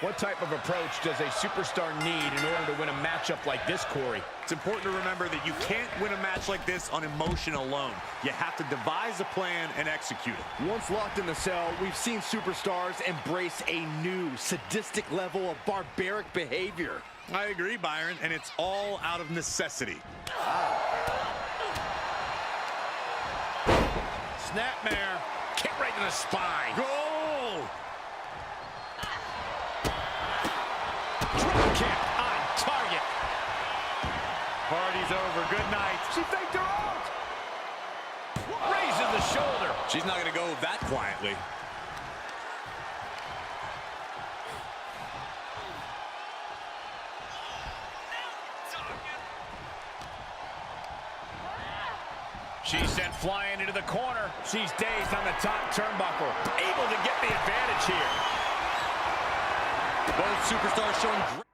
What type of approach does a superstar need in order to win a matchup like this, Corey? It's important to remember that you can't win a match like this on emotion alone. You have to devise a plan and execute it. Once locked in the cell, we've seen superstars embrace a new, sadistic level of barbaric behavior. I agree, Byron, and it's all out of necessity. Snapmare, kick right to the spine. Goal! Drop kick on target. Party's over. Good night. She faked her out. Raises the shoulder. She's not going to go that quietly. She's sent flying into the corner. She's dazed on the top turnbuckle. Able to get the advantage here. Both superstars showing great.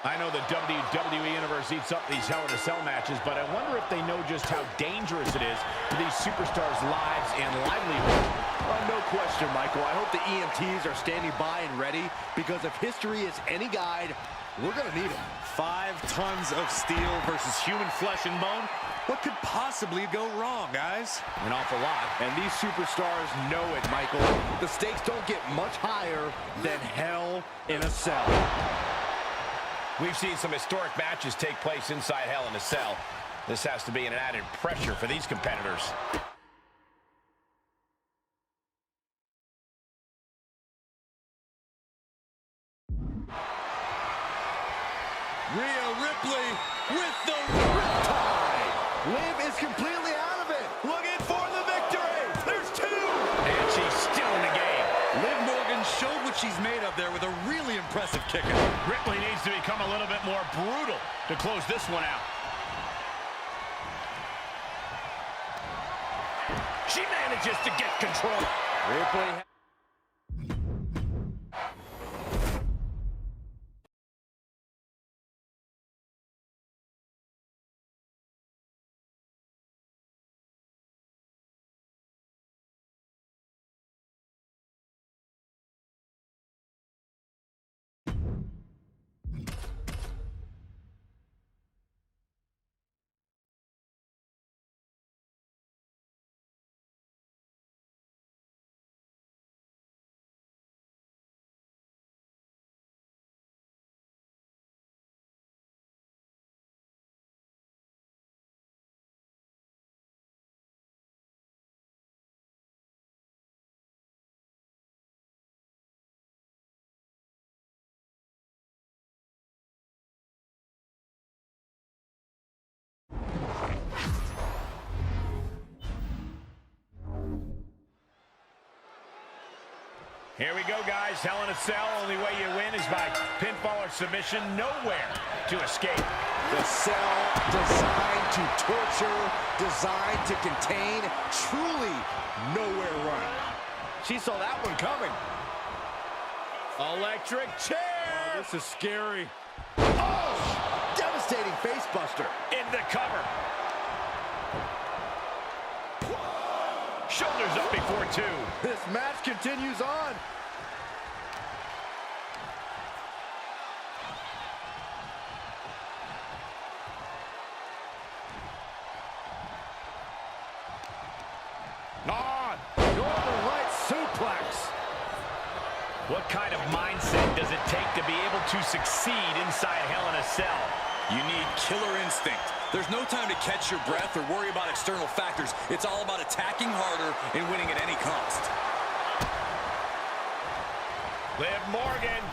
I know the WWE Universe eats up these Hell in a Cell matches, but I wonder if they know just how dangerous it is for these superstars' lives and livelihood. No question, Michael. I hope the EMTs are standing by and ready, because if history is any guide, we're going to need them. 5 tons of steel versus human flesh and bone. What could possibly go wrong, guys? An awful lot. And these superstars know it, Michael. The stakes don't get much higher than Hell in a Cell. We've seen some historic matches take place inside Hell in a Cell. This has to be an added pressure for these competitors. Rhea Ripley with the riptide. Liv is completely out of it. Looking for the victory. There's 2. And she's still in the game. Liv Morgan showed what she's made of there with a really impressive kick out. Ripley needs to become a little bit more brutal to close this one out. She manages to get control. Ripley. Here we go, guys. Hell in a Cell. Only way you win is by pinfall or submission. Nowhere to escape. The cell designed to torture, designed to contain, truly nowhere run. She saw that one coming. Electric chair. Oh, this is scary. Oh, devastating face buster. In the cover. Shoulders up before 2. This match continues on. On. Northern Light suplex. What kind of mindset does it take to be able to succeed inside Hell in a Cell? You need killer instinct. There's no time to catch your breath or worry about external factors. It's all about attacking harder and winning at any cost. Liv Morgan.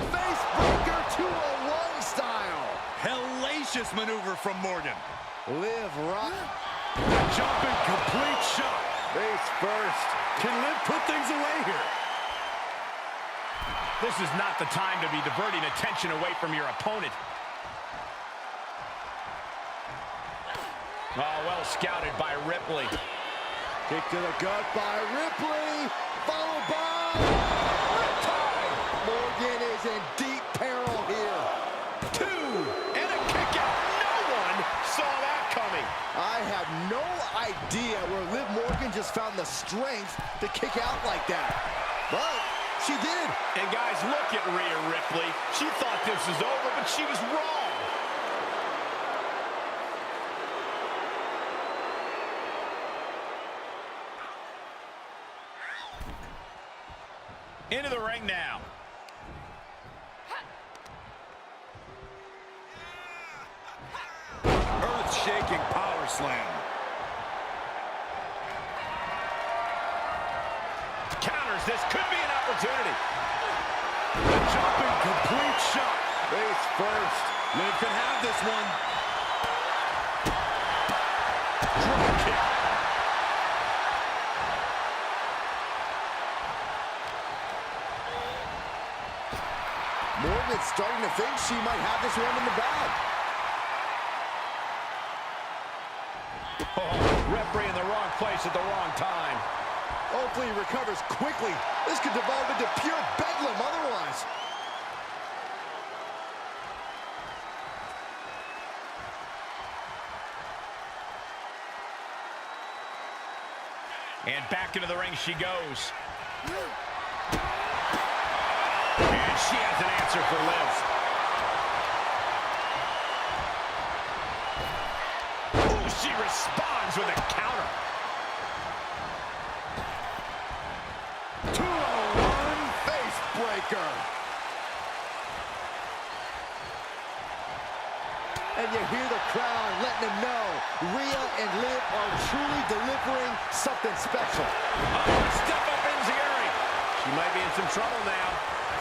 Face breaker 201 style. Hellacious maneuver from Morgan. Liv rock. Jumping complete shot. Face first. Can Liv put things away here? This is not the time to be diverting attention away from your opponent. Oh, well scouted by Ripley. Kick to the gut by Ripley. Followed by Riptide. Morgan is in deep peril here. 2 and a kick out. No one saw that coming. I have no idea where Liv Morgan just found the strength to kick out like that. But she did. And guys, look at Rhea Ripley. She thought this was over, but she was wrong. Into the ring now. Earth-shaking power slam. Counters. This could be an opportunity. The jumping complete shot. Face first. Liv can have this one. Drop kick. Morgan's starting to think she might have this one in the bag. Oh, referee in the wrong place at the wrong time. Hopefully he recovers quickly. This could devolve into pure bedlam otherwise. And back into the ring she goes. And she has an answer for Liv. Ooh, she responds with a counter. 201 face breaker. And you hear the crowd letting them know Rhea and Liv are truly delivering something special. Oh, step up Enziguri. She might be in some trouble now.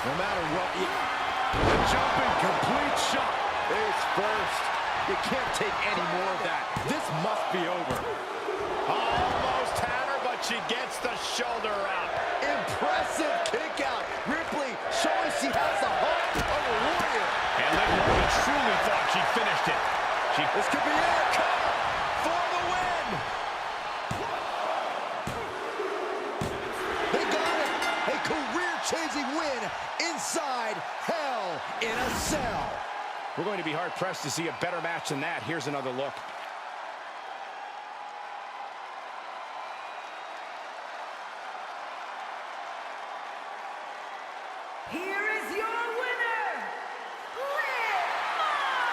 No matter what, the jumping complete shot is first. You can't take any more of that. This must be over. Almost had her, but she gets the shoulder up. Impressive kick out. Ripley showing she has the heart of a warrior. And Liv Morgan truly thought she finished it. This could be it. Cover for the win. They got it. A career-changing win inside Hell in a Cell. We're going to be hard-pressed to see a better match than that. Here's another look. Here is your winner, Liv Morgan.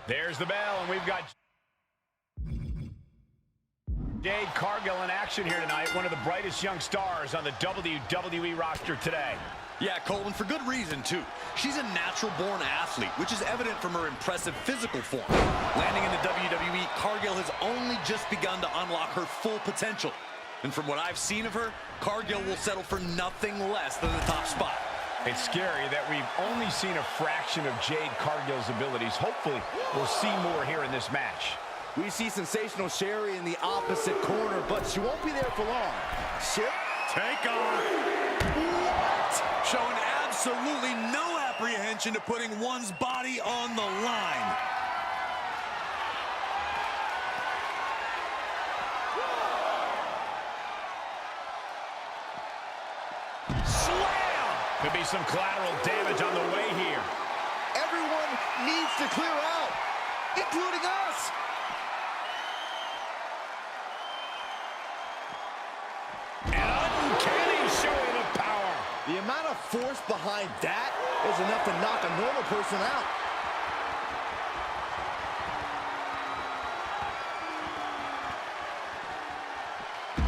There's the bell, and we've got Jade Cargill in action here tonight, one of the brightest young stars on the WWE roster today. Yeah, Cole, and for good reason, too. She's a natural-born athlete, which is evident from her impressive physical form. Landing in the WWE, Cargill has only just begun to unlock her full potential. And from what I've seen of her, Cargill will settle for nothing less than the top spot. It's scary that we've only seen a fraction of Jade Cargill's abilities. Hopefully, we'll see more here in this match. We see sensational Sherry in the opposite corner, but she won't be there for long. Take off. What? Showing absolutely no apprehension to putting one's body on the line. Slam! Could be some collateral damage on the way here. Everyone needs to clear out, including us. The amount of force behind that is enough to knock a normal person out.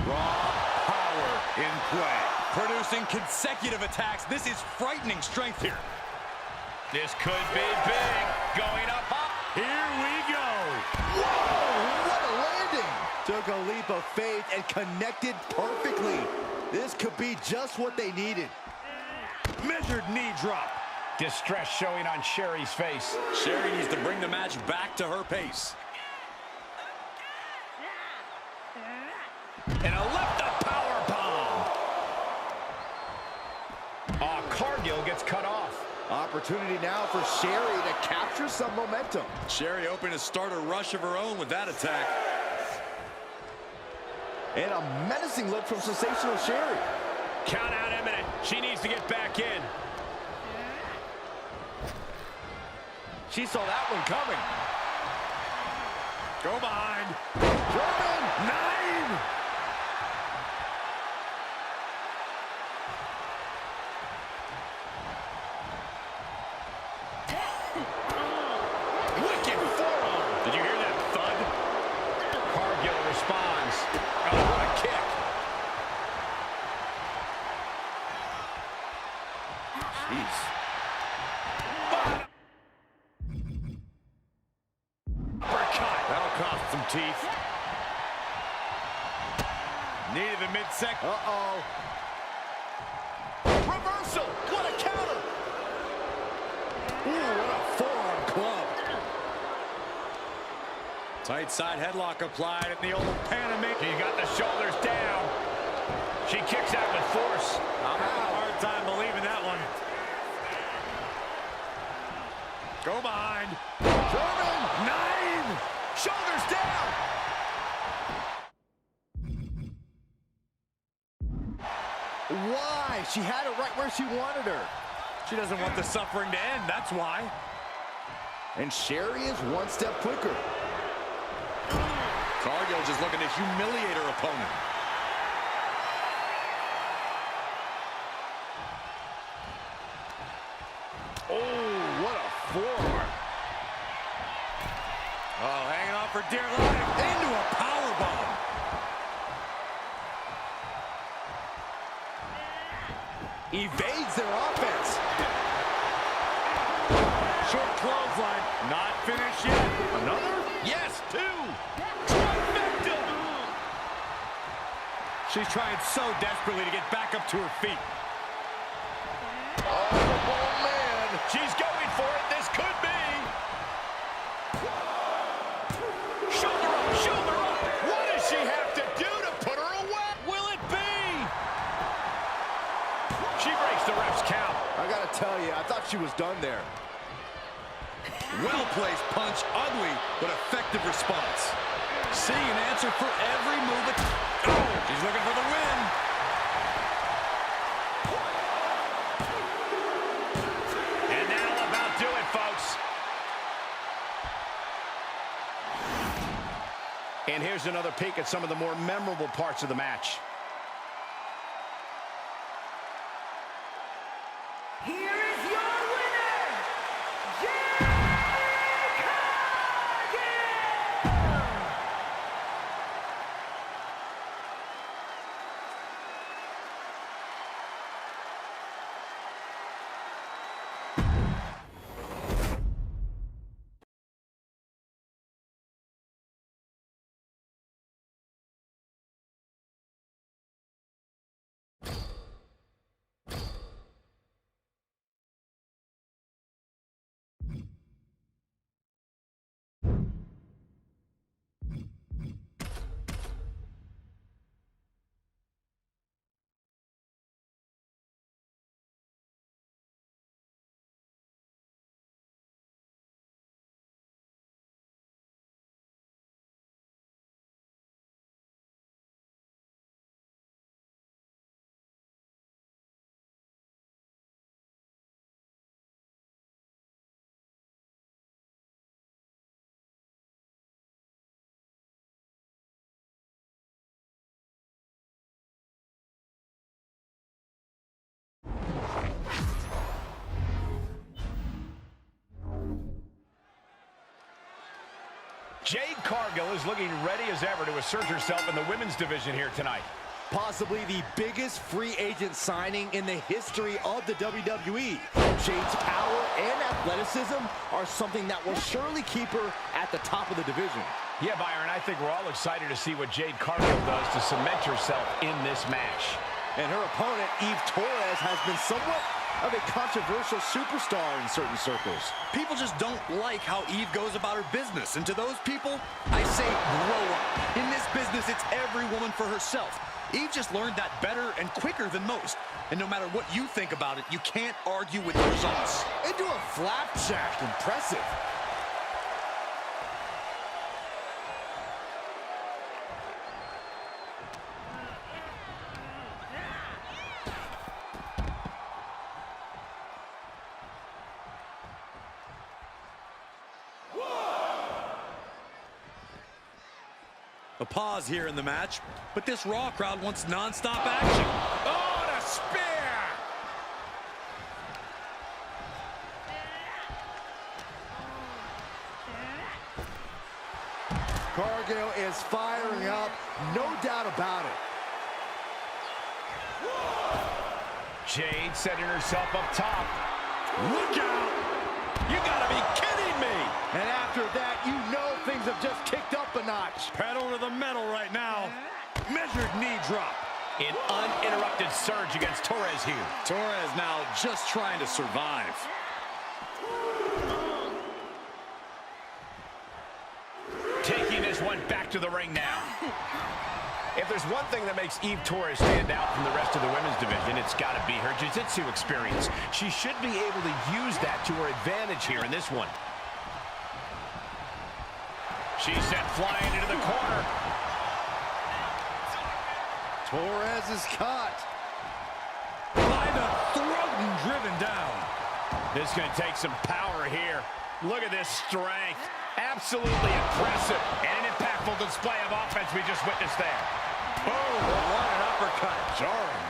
Raw power in play. Producing consecutive attacks. This is frightening strength here. This could be big. Going up. Here we go. Whoa, what a landing. Took a leap of faith and connected perfectly. This could be just what they needed. Measured knee drop. Distress showing on Sherry's face. Sherry needs to bring the match back to her pace. And a left-up power bomb. Oh, Cargill gets cut off. Opportunity now for Sherry to capture some momentum. Sherry hoping to start a rush of her own with that attack. And a menacing look from sensational Sherry. Count out imminent. She needs to get back in. She saw that one coming. Go behind. German 9. Wicked forearm. Did you hear that thud? Cargill responds. Oh, what a kick. Jeez. Uppercut. That'll cost some teeth. Knee to the midsection. Uh-oh. Reversal. What a counter. Ooh, what a forearm club. Tight side headlock applied in the old Panama. She got the shoulders down. She kicks out with force. I'm having a hard time believing that one. Go behind. German 9. shoulders down. Why? She had it right where she wanted her. She doesn't want the suffering to end, that's why. And Sherry is one step quicker. Cargill just looking to humiliate her opponent. Oh, what a forearm. Oh, hanging on for dear life. Into a powerbomb. Evades their offense. Short clothesline. Not finished yet. Another? Yes, 2. Trifecta. She's trying so desperately to get back up to her feet. Oh, man. She's going for it. This could be. Shoulder up, shoulder up. What does she have to do to put her away? Will it be? She breaks the ref's count. I gotta tell you, I thought she was done there. Well-placed punch, ugly, but effective response. Seeing an answer for every move. Oh, She's looking for the win. And that'll about do it, folks. And here's another peek at some of the more memorable parts of the match. Here is your winner, Jericho! Jade Cargill is looking ready as ever to assert herself in the women's division here tonight. Possibly the biggest free agent signing in the history of the WWE. Jade's power and athleticism are something that will surely keep her at the top of the division. Yeah, Byron, I think we're all excited to see what Jade Cargill does to cement herself in this match. And her opponent, Eve Torres, has been somewhat of a controversial superstar in certain circles. People just don't like how Eve goes about her business. And to those people, I say grow up. In this business, it's every woman for herself. Eve just learned that better and quicker than most. And no matter what you think about it, you can't argue with the results. Into a flapjack. Impressive. A pause here in the match, but this Raw crowd wants non-stop action. Oh, and a spear! Cargill is firing up, no doubt about it. Jade setting herself up top. Look out! You gotta be kidding me! And after that, you know things have just kicked up a notch. Pedal to the metal right now. Measured knee drop. An uninterrupted surge against Torres here. Torres now just trying to survive. Taking this one back to the ring now. If there's one thing that makes Eve Torres stand out from the rest of the women's division, it's got to be her jiu-jitsu experience. She should be able to use that to her advantage here in this one. She's sent flying into the corner. Torres is caught. By the throat and driven down. This is going to take some power here. Look at this strength. Absolutely impressive. And an impactful display of offense we just witnessed there. Oh, what an uppercut. Jarring.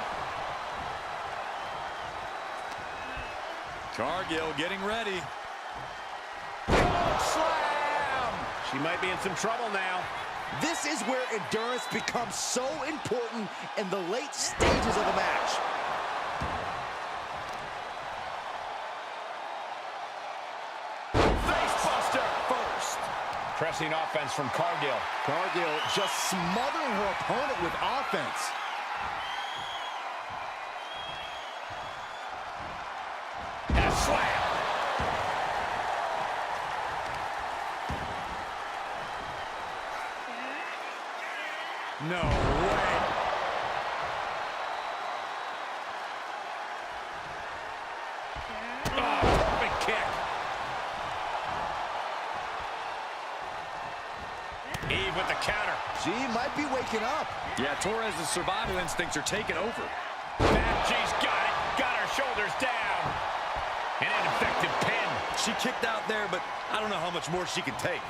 Cargill getting ready. Slam! She might be in some trouble now. This is where endurance becomes so important in the late stages of the match. Facebuster first. Pressing offense from Cargill. Cargill just smothering her opponent with offense. And a slam. No way. Oh, perfect kick. Eve with the counter. She might be waking up. Yeah, Torres' survival instincts are taking over. And she's got it. Got her shoulders down. And an effective pin. She kicked out there, but I don't know how much more she can take.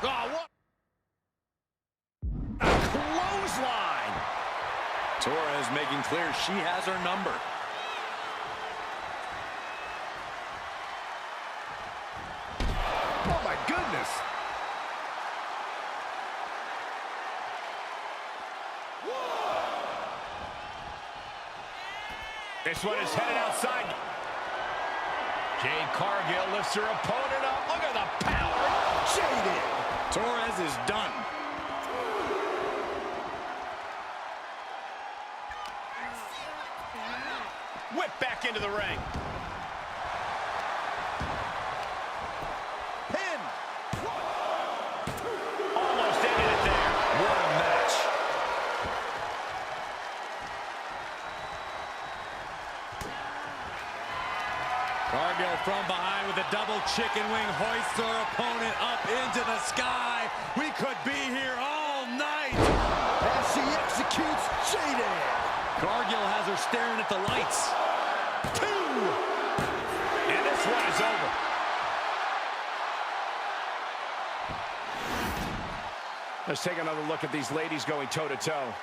Oh, what? A clothesline. Torres making clear she has her number. Oh, my goodness. This one is headed outside. Jade Cargill lifts her opponent up. Look at the power. Jaded. Torres is done. Whip back into the ring. Pin. Almost ended it there. What a match. Cargill from behind with a double chicken wing hoists her opponent up into the sky. We could be here all night. And she executes Jaded. Cargill has her staring at the lights. 2. And this one is over. Let's take another look at these ladies going toe-to-toe.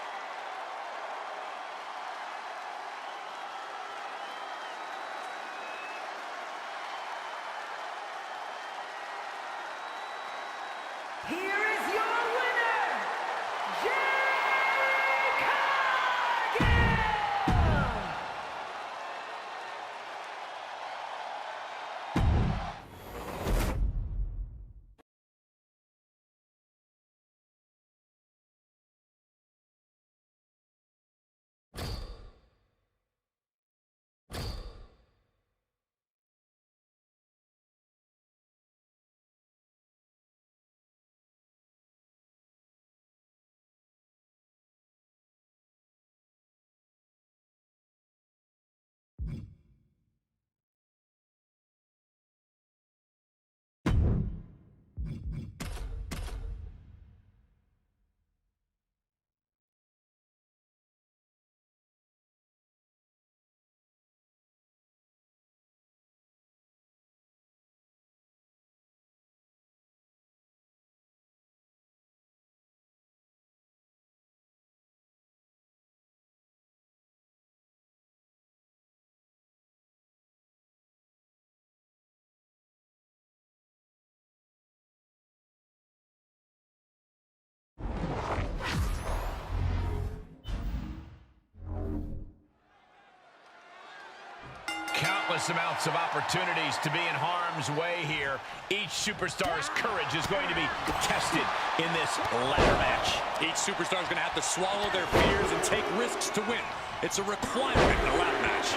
countless amounts of opportunities to be in harm's way here. Each superstar's courage is going to be tested in this ladder match. Each superstar is going to have to swallow their fears and take risks to win. It's a requirement in a ladder match.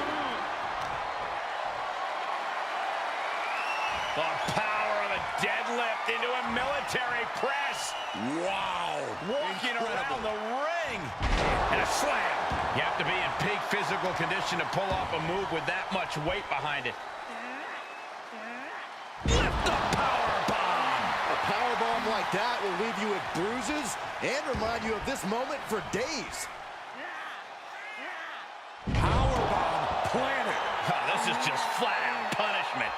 The power of a deadlift into a military press. Wow. Walking Incredible. around the ring. And a slam. You have to be in peak physical condition to pull off a move with that much weight behind it. Lift the power bomb. A power bomb like that will leave you with bruises and remind you of this moment for days. Power bomb planted. Oh, this is just flat-out punishment.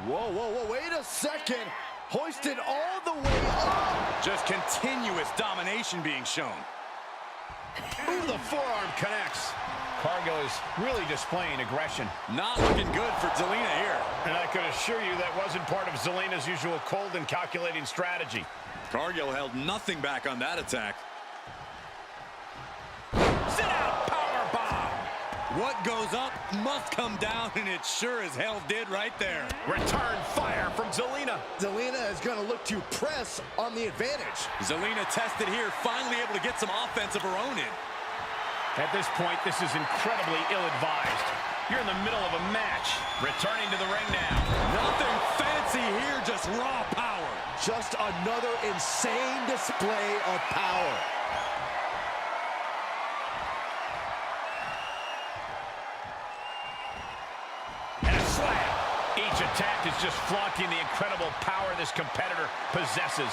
Whoa, whoa, whoa, wait a second. Hoisted all the way up. Just continuous domination being shown. Ooh, the forearm connects. Cargill is really displaying aggression. Not looking good for Zelina here. And I could assure you that wasn't part of Zelina's usual cold and calculating strategy. Cargill held nothing back on that attack. Sit out, power bomb. What goes up must come down, and it sure as hell did right there. Return fire from Zelina. Zelina is going to look to press on the advantage. Zelina tested here, finally able to get some offense of her own in. At this point, this is incredibly ill-advised. You're in the middle of a match. Returning to the ring now. Nothing fancy here, just raw power. Just another insane display of power. And a slam. Each attack is just flaunting the incredible power this competitor possesses.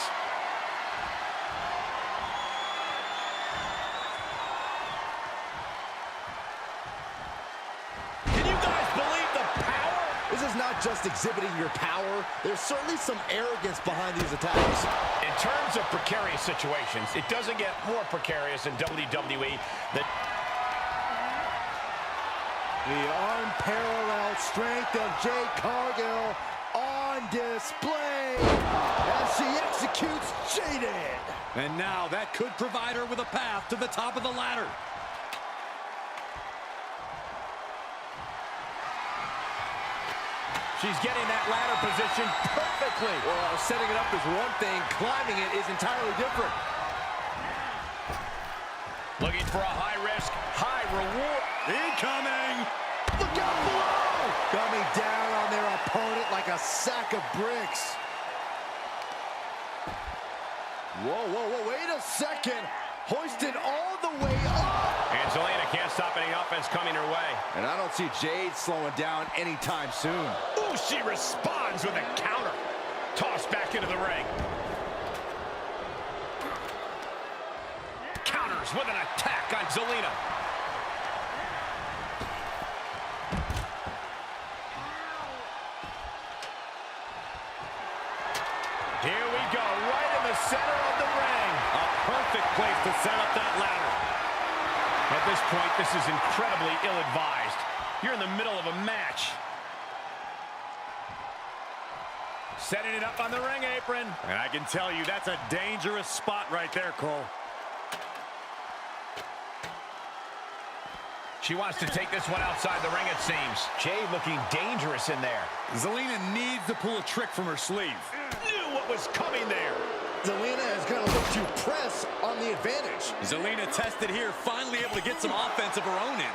Can you guys believe the power? This is not just exhibiting your power. There's certainly some arrogance behind these attacks. In terms of precarious situations, it doesn't get more precarious in WWE than... The unparalleled strength of Jade Cargill on display as she executes Jaded. And now that could provide her with a path to the top of the ladder. She's getting that ladder position perfectly. Well, setting it up is one thing, climbing it is entirely different. Looking for a high risk, high reward. Incoming! Look out below! Coming down on their opponent like a sack of bricks. Whoa, whoa, whoa, wait a second. Hoisted all the way up. And Zelina can't stop any offense coming her way. And I don't see Jade slowing down anytime soon. Ooh, she responds with a counter. Tossed back into the ring. Counters with an attack on Zelina. Here we go, right in the center of the ring. A perfect place to set up that ladder. At this point, this is incredibly ill-advised. You're in the middle of a match. Setting it up on the ring apron. And I can tell you, that's a dangerous spot right there, Cole. She wants to take this one outside the ring, it seems. Jade looking dangerous in there. Zelina needs to pull a trick from her sleeve. Knew what was coming there. Zelina is going to look to press on the advantage. Zelina tested here, finally able to get some offense of her own in.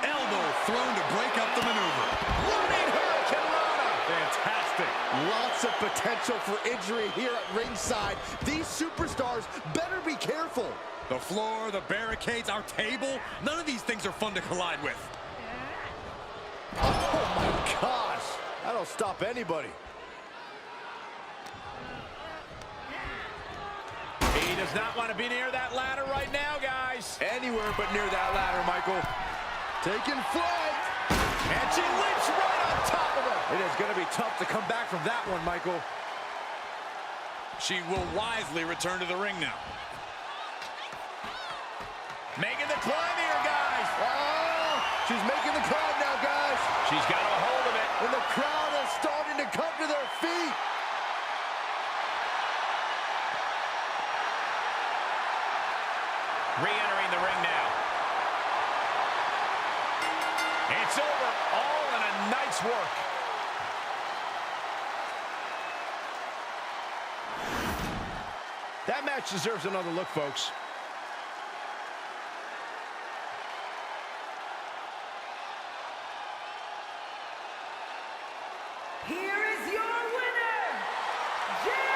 Elbow thrown to break up the maneuver. Running Hurricane Rana. Fantastic. Lots of potential for injury here at ringside. These superstars better be careful. The floor, the barricades, our table, none of these things are fun to collide with. Oh my gosh, that'll stop anybody. He does not want to be near that ladder right now, guys. Anywhere but near that ladder, Michael. Taking flight. And she leaps right on top of her. It is going to be tough to come back from that one, Michael. She will wisely return to the ring now. Making the climb here, guys. Oh, she's making the climb now, guys. She's got a hold of it. And the crowd is starting to come to their feet. Re-entering the ring now. Nice work. That match deserves another look, folks. Here is your winner, Jay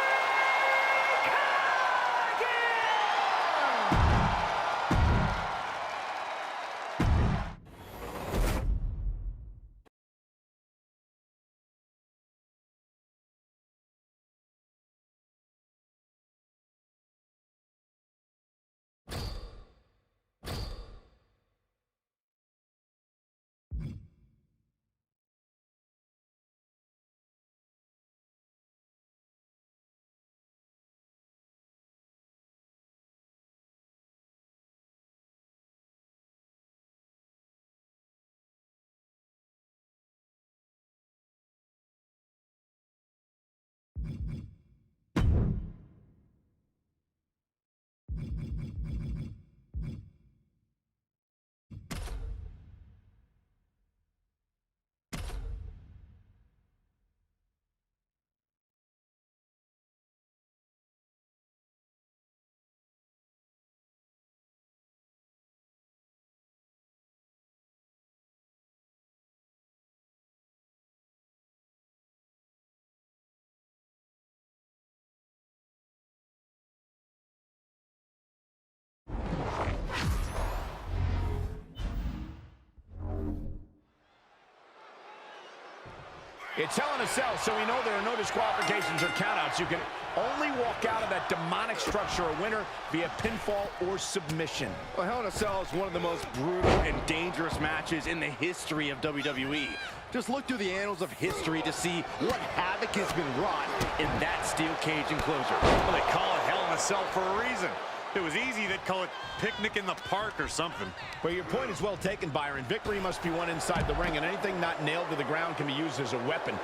It's Hell in a Cell, so we know there are no disqualifications or countouts. You can only walk out of that demonic structure a winner via pinfall or submission. Well, Hell in a Cell is one of the most brutal and dangerous matches in the history of WWE. Just look through the annals of history to see what havoc has been wrought in that steel cage enclosure. Well, they call it Hell in a Cell for a reason. If it was easy, they'd call it Picnic in the Park or something. Well, your point is well taken, Byron. Victory must be won inside the ring, and anything not nailed to the ground can be used as a weapon.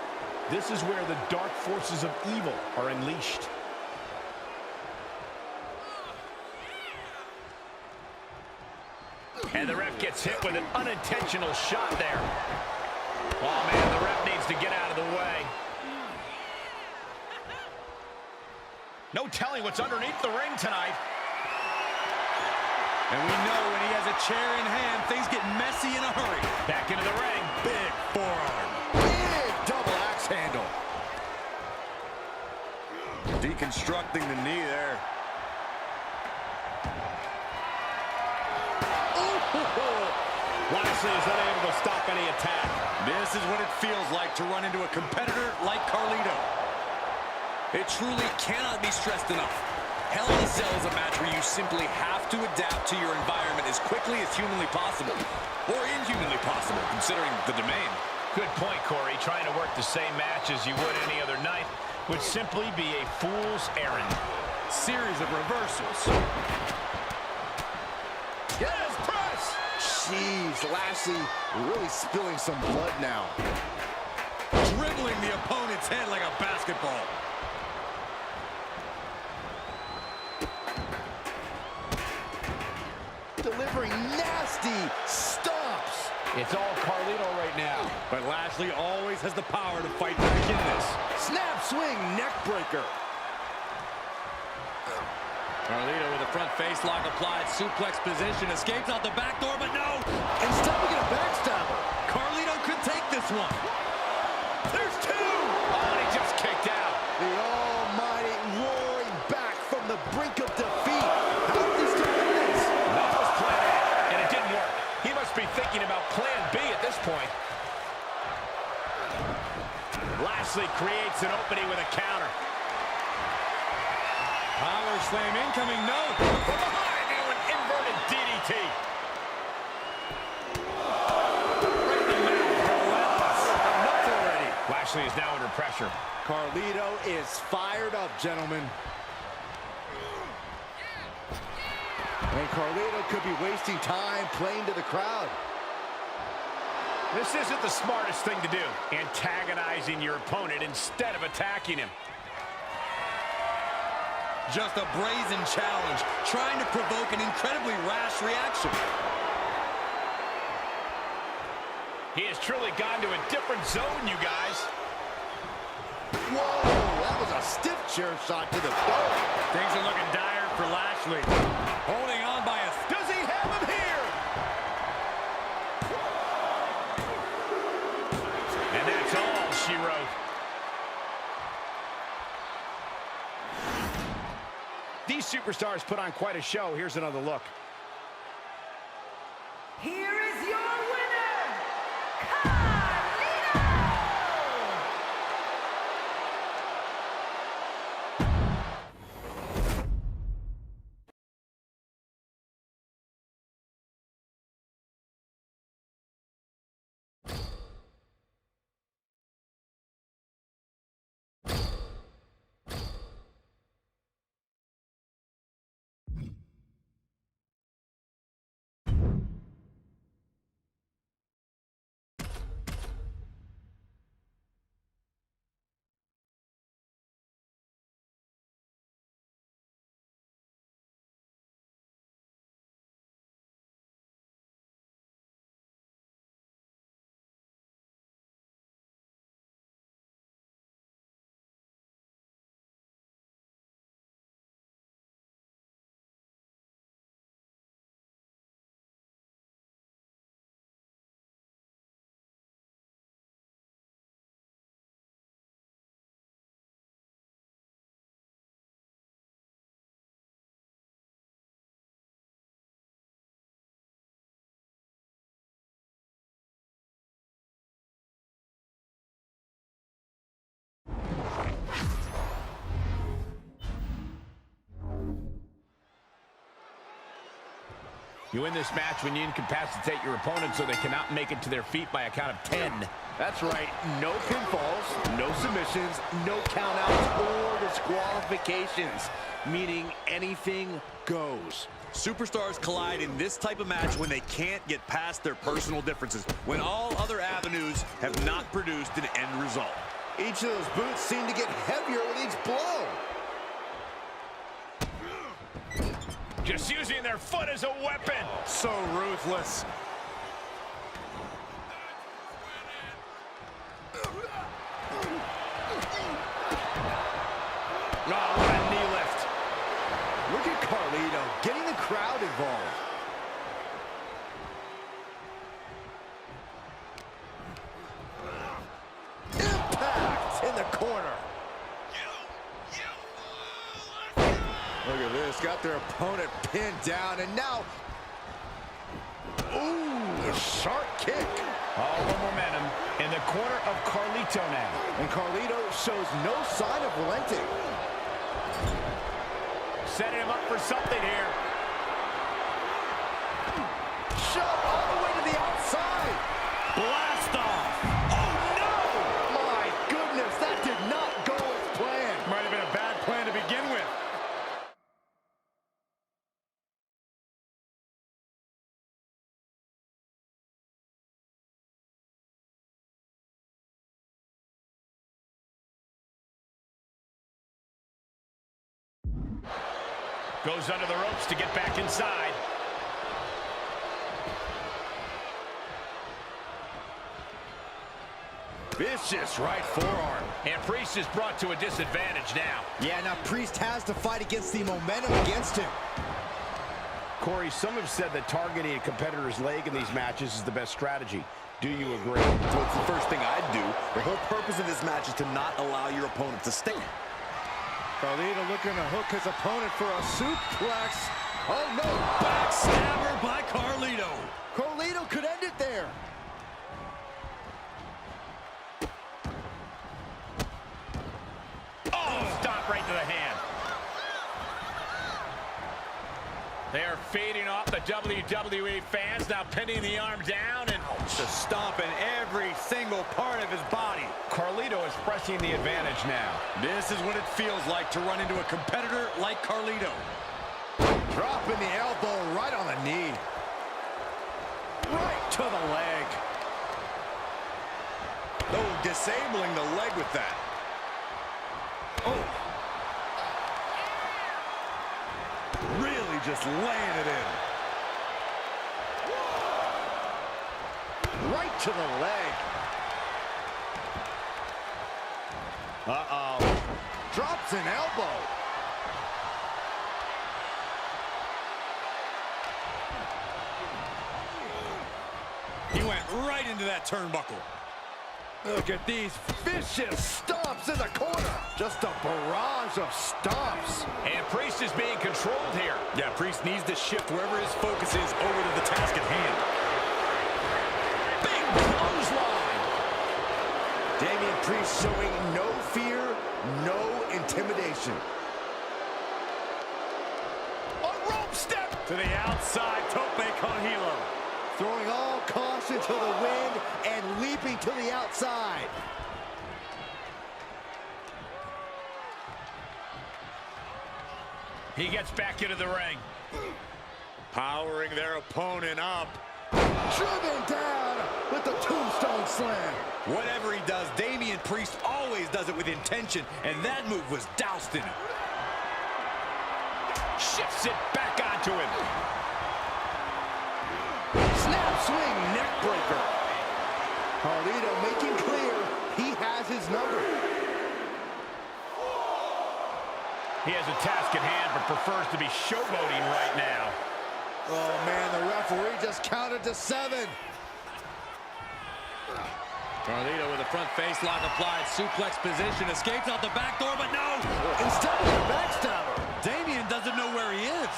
This is where the dark forces of evil are unleashed. And the ref gets hit with an unintentional shot there. Oh, man, the ref needs to get out of the way. No telling what's underneath the ring tonight. And we know when he has a chair in hand, things get messy in a hurry. Back into the ring. Big forearm. Big double axe handle. Deconstructing the knee there. Lashley is unable to stop any attack. This is what it feels like to run into a competitor like Carlito. It truly cannot be stressed enough. Hell in a Cell is a match where you simply have to adapt to your environment as quickly as humanly possible. Or inhumanly possible, considering the domain. Good point, Corey. Trying to work the same match as you would any other night would simply be a fool's errand. Series of reversals. Yes, press! Jeez, Lashley really spilling some blood now. Dribbling the opponent's head like a basketball. Delivering nasty stomps. It's all Carlito right now. But Lashley always has the power to fight back in this. Snap swing, neck breaker. Carlito with a front face lock applied, suplex position, escapes out the back door, but no! Instead we get a backstabber. Carlito could take this one. There's two! Oh, and he just kicked out. The Almighty roaring back from the brink of defeat. How did he still win this? That was plan A, and it didn't work. He must be thinking about plan B at this point. Lashley creates an opening with a counter. Power slam incoming, no. From behind, into an inverted DDT. Right in the mouth. Relentless. Enough already. Lashley is now under pressure. Carlito is fired up, gentlemen. And Carlito could be wasting time playing to the crowd. This isn't the smartest thing to do, antagonizing your opponent instead of attacking him. Just a brazen challenge, trying to provoke an incredibly rash reaction. He has truly gone to a different zone, you guys. Whoa, that was a stiff chair shot to the throat. Things are looking dire for Lashley. Holding on by a... Does he have him here? And that's all she wrote. These superstars put on quite a show. Here's another look. Here is your winner, Carlito! You win this match when you incapacitate your opponent so they cannot make it to their feet by a count of 10. That's right. No pinfalls, no submissions, no countouts or disqualifications. Meaning anything goes. Superstars collide in this type of match when they can't get past their personal differences, when all other avenues have not produced an end result. Each of those boots seem to get heavier with each blow. Just using their foot as a weapon. So ruthless. Oh, what a knee lift. Look at Carlito getting the crowd involved. Impact in the corner. Look at this, got their opponent pinned down, and now, ooh, a sharp kick. All the momentum in the corner of Carlito now. And Carlito shows no sign of relenting. Setting him up for something here. Shove all the way to the outside. Blast off. Oh, no! My goodness, that did not go as planned. Might have been a bad plan to begin with. Goes under the ropes to get back inside. Vicious right forearm. And Priest is brought to a disadvantage now. Yeah, now Priest has to fight against the momentum against him. Corey, some have said that targeting a competitor's leg in these matches is the best strategy. Do you agree? So it's the first thing I'd do. The whole purpose of this match is to not allow your opponent to stand. Carlito looking to hook his opponent for a suplex. Oh, no. Backstabber by Carlito. Carlito could end it there. Oh, stop right to the hand. They are feeding off the WWE fans, now pinning the arm down and Just stomping every single part of his body. Carlito is pressing the advantage now. This is what it feels like to run into a competitor like Carlito. Dropping the elbow right on the knee. Right to the leg. Oh, disabling the leg with that. Oh. Really just laying it in. right to the leg. Uh-oh. Drops an elbow. He went right into that turnbuckle. Look at these vicious stomps in the corner. Just a barrage of stomps. And Priest is being controlled here. Yeah, Priest needs to shift wherever his focus is over to the task at hand. Big clothesline. Damian Priest showing no fear, no intimidation. A rope step. To the outside, tope con hilo. Throwing all caution to the wind and leaping to the outside. He gets back into the ring. Powering their opponent up. Driven down with the tombstone slam. Whatever he does, Damian Priest always does it with intention, and that move was doused in it. Shifts it back onto him. Snap swing neck breaker. Carlito making clear he has his number. He has a task at hand, but prefers to be showboating right now. Oh man, the referee just counted to 7. Carlito with a front face lock applied, suplex position, escapes out the back door, but no! Instead of the backstabber. Damian doesn't know where he is.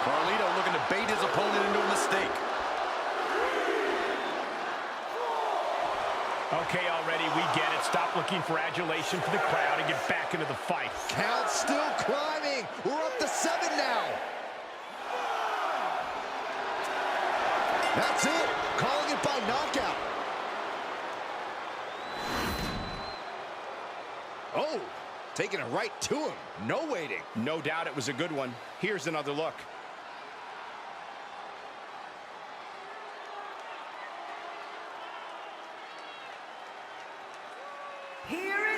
Carlito looking to bait his opponent into a mistake. Okay, already, we get it. Stop looking for adulation from the crowd and get back into the fight. Count still climbing. We're up to 7 now. That's it. Calling it by knockout. Oh, taking it right to him. No waiting. No doubt it was a good one. Here's another look. Here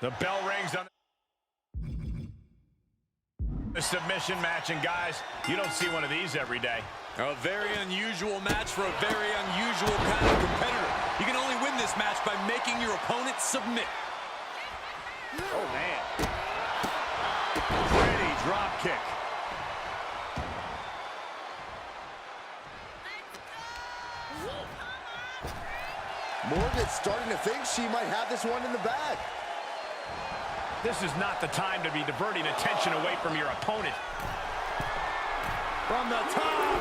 The bell rings on the submission match, and guys, you don't see one of these every day. A very unusual match for a very unusual kind of competitor. You can only win this match by making your opponent submit. Oh, man. Pretty drop kick. Morgan's starting to think she might have this one in the bag. This is not the time to be diverting attention away from your opponent. From the top,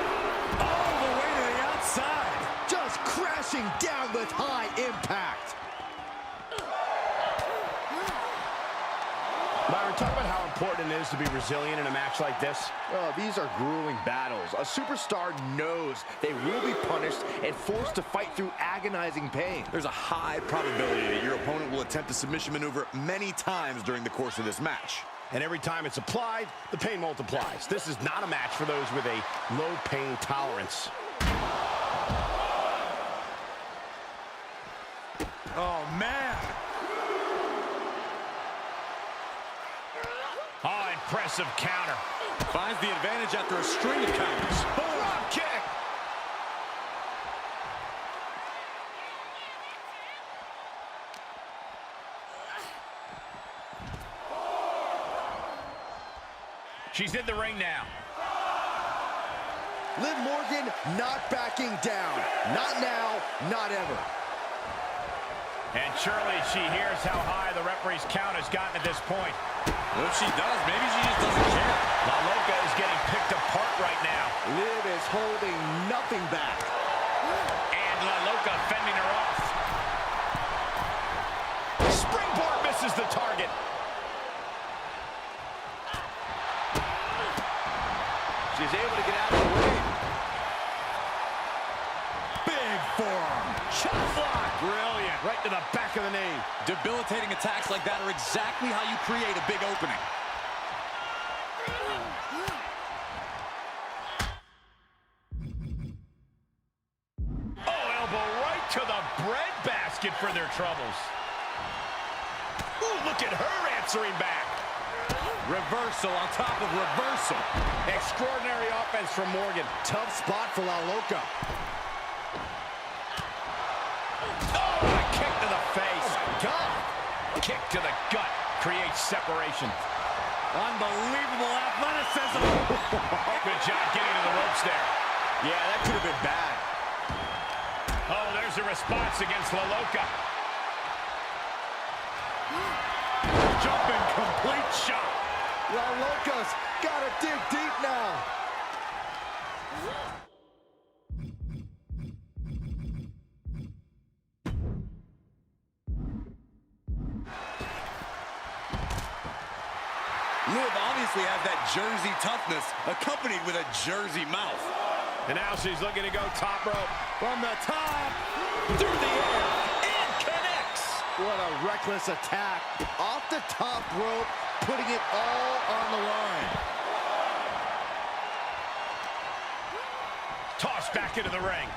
all the way to the outside. Just crashing down with high impact. Byron, talk about how important it is to be resilient in a match like this. Oh, these are grueling battles. A superstar knows they will be punished and forced to fight through agonizing pain. There's a high probability that your opponent will attempt a submission maneuver many times during the course of this match. And every time it's applied, the pain multiplies. This is not a match for those with a low pain tolerance. Oh, man. Oh, impressive counter. Finds the advantage after a string of counters. Drop kick. She's in the ring now. Liv Morgan not backing down. Not now, not ever. And surely she hears how high the referee's count has gotten at this point. Well, if she does, maybe she just doesn't care. La Loca is getting picked apart right now. Liv is holding nothing back. And La Loca fending her off. Springboard misses the target. She's able to get out of the way. Big forearm. Shot block. Brilliant. Right to the back of the knee. Debilitating attacks like that are exactly how you create a big opening. Oh, elbow right to the breadbasket for their troubles. Ooh, look at her answering back. Reversal on top of reversal. Extraordinary offense from Morgan. Tough spot for La Loca. Oh, a kick to the face. Oh, my God. Kick to the gut creates separation. Unbelievable athleticism. Good job getting to the ropes there. Yeah, that could have been bad. Oh, there's a response against La Loca. Jumping complete shot. La Loca's got to dig deep now. Liv obviously has that Jersey toughness, accompanied with a Jersey mouth. And now she's looking to go top rope. From the top, Through the air, and connects. what a reckless attack. Off the top rope, putting it all on the line. Tossed back into the ring.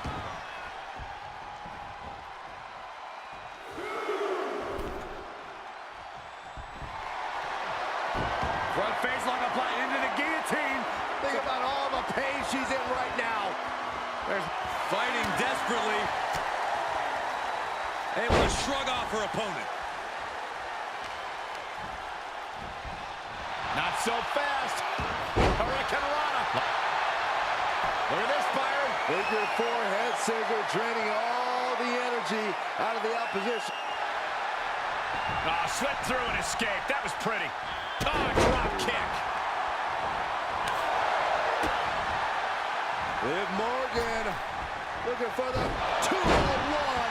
Front face lock applied into the guillotine. Think about all the pain she's in right now. There's fighting desperately. Able to shrug off her opponent. Not so fast. Hurricanrana. Look at this, Byron. Figure four head scissor, draining all the energy out of the opposition. Oh, slipped through and escaped. That was pretty. Oh, drop kick. Liv Morgan looking for the 2-on-1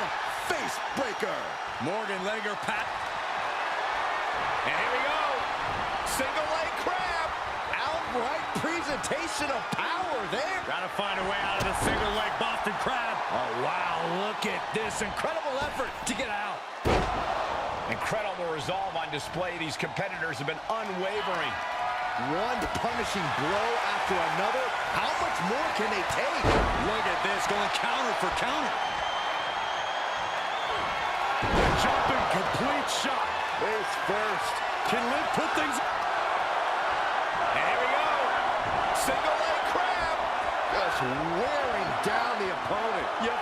face breaker. Morgan letting her pat. And here we go. Single leg crab. Outright presentation of power there. Gotta find a way out of the single leg Boston Crab. Oh, wow, look at this incredible effort to get out. Incredible resolve on display. These competitors have been unwavering. One punishing blow after another. How much more can they take? Look at this, going counter for counter. Jumping complete shot. Face first. Can Liv put things... And here we go. Single leg crab. Just wearing down the opponent. Yep.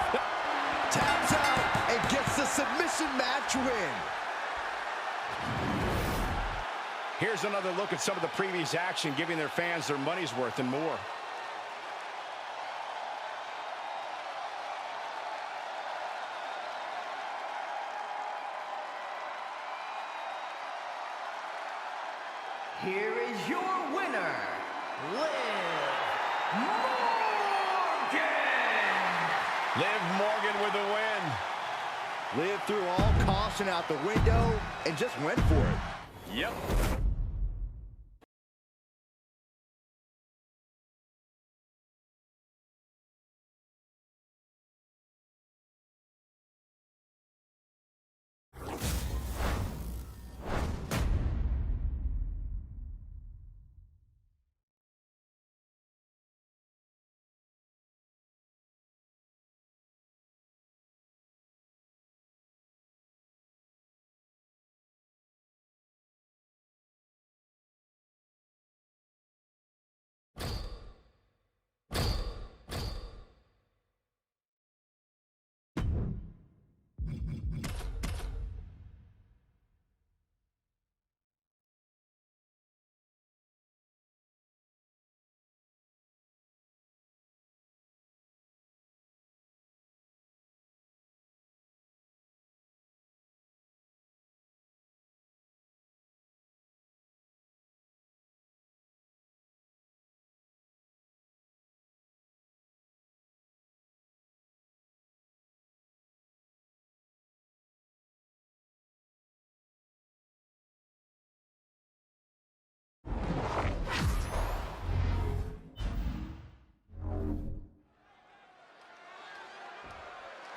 Taps out and gets the submission match win. Here's another look at some of the previous action, giving their fans their money's worth and more. Here is your winner, Liv Morgan! Liv Morgan with the win. Liv threw all caution out the window and just went for it. Yep.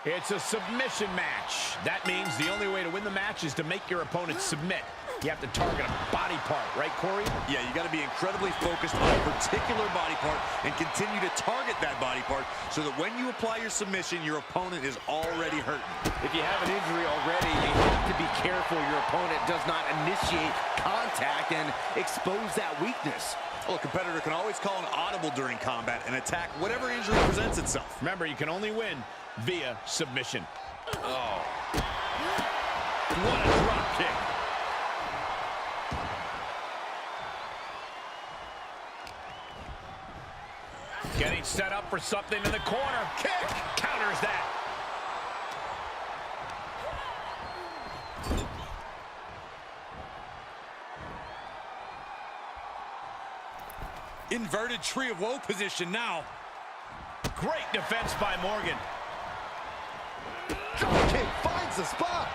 It's a submission match. That means the only way to win the match is to make your opponent submit. You have to target a body part, right, Corey? Yeah, you got to be incredibly focused on a particular body part and continue to target that body part so that when you apply your submission, your opponent is already hurting. If you have an injury already, you have to be careful your opponent does not initiate contact and expose that weakness. Well, a competitor can always call an audible during combat and attack whatever injury presents itself. Remember, you can only win via submission. Oh. What a drop kick. Getting set up for something in the corner. Kick! Counters that. Inverted tree of woe position now. Great defense by Morgan. Drop kick finds the spot.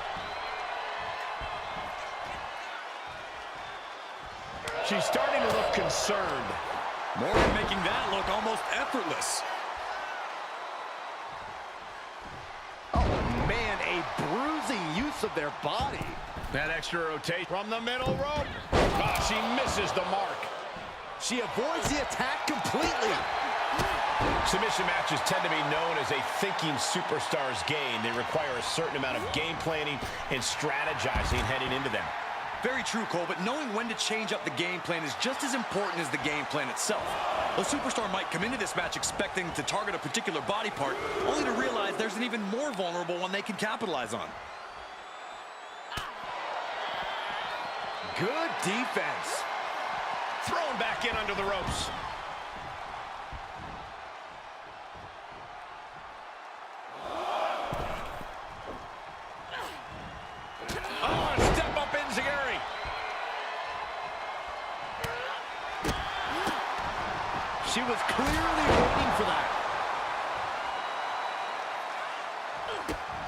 She's starting to look concerned. Morgan making that look almost effortless. Oh, man, a bruising use of their body. That extra rotation from the middle rope. Oh, she misses the mark. She avoids the attack completely. Submission matches tend to be known as a thinking superstar's game. They require a certain amount of game planning and strategizing heading into them. Very true, Cole, but knowing when to change up the game plan is just as important as the game plan itself. A superstar might come into this match expecting to target a particular body part, only to realize there's an even more vulnerable one they can capitalize on. Good defense. Thrown back in under the ropes. Oh, a step up enziguri. She was clearly waiting for that.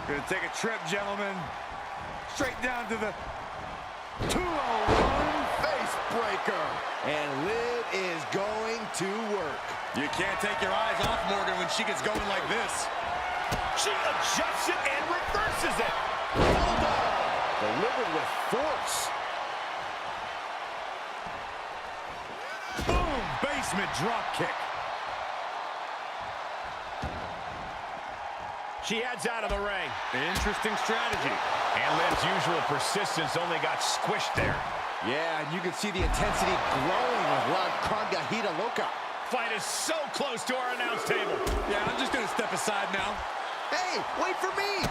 Gonna take a trip, gentlemen. Straight down to the 201 Face breaker. And Liv is going to work. You can't take your eyes off Morgan when she gets going like this. She adjusts it and reverses it. Delivered with force. boom basement drop kick. She heads out of the ring. Interesting strategy. And Liv's usual persistence only got squished there. Yeah, and you can see the intensity growing with La Congajita Loca. Fight is so close to our announce table. Yeah, I'm just gonna step aside now. Hey, wait for me.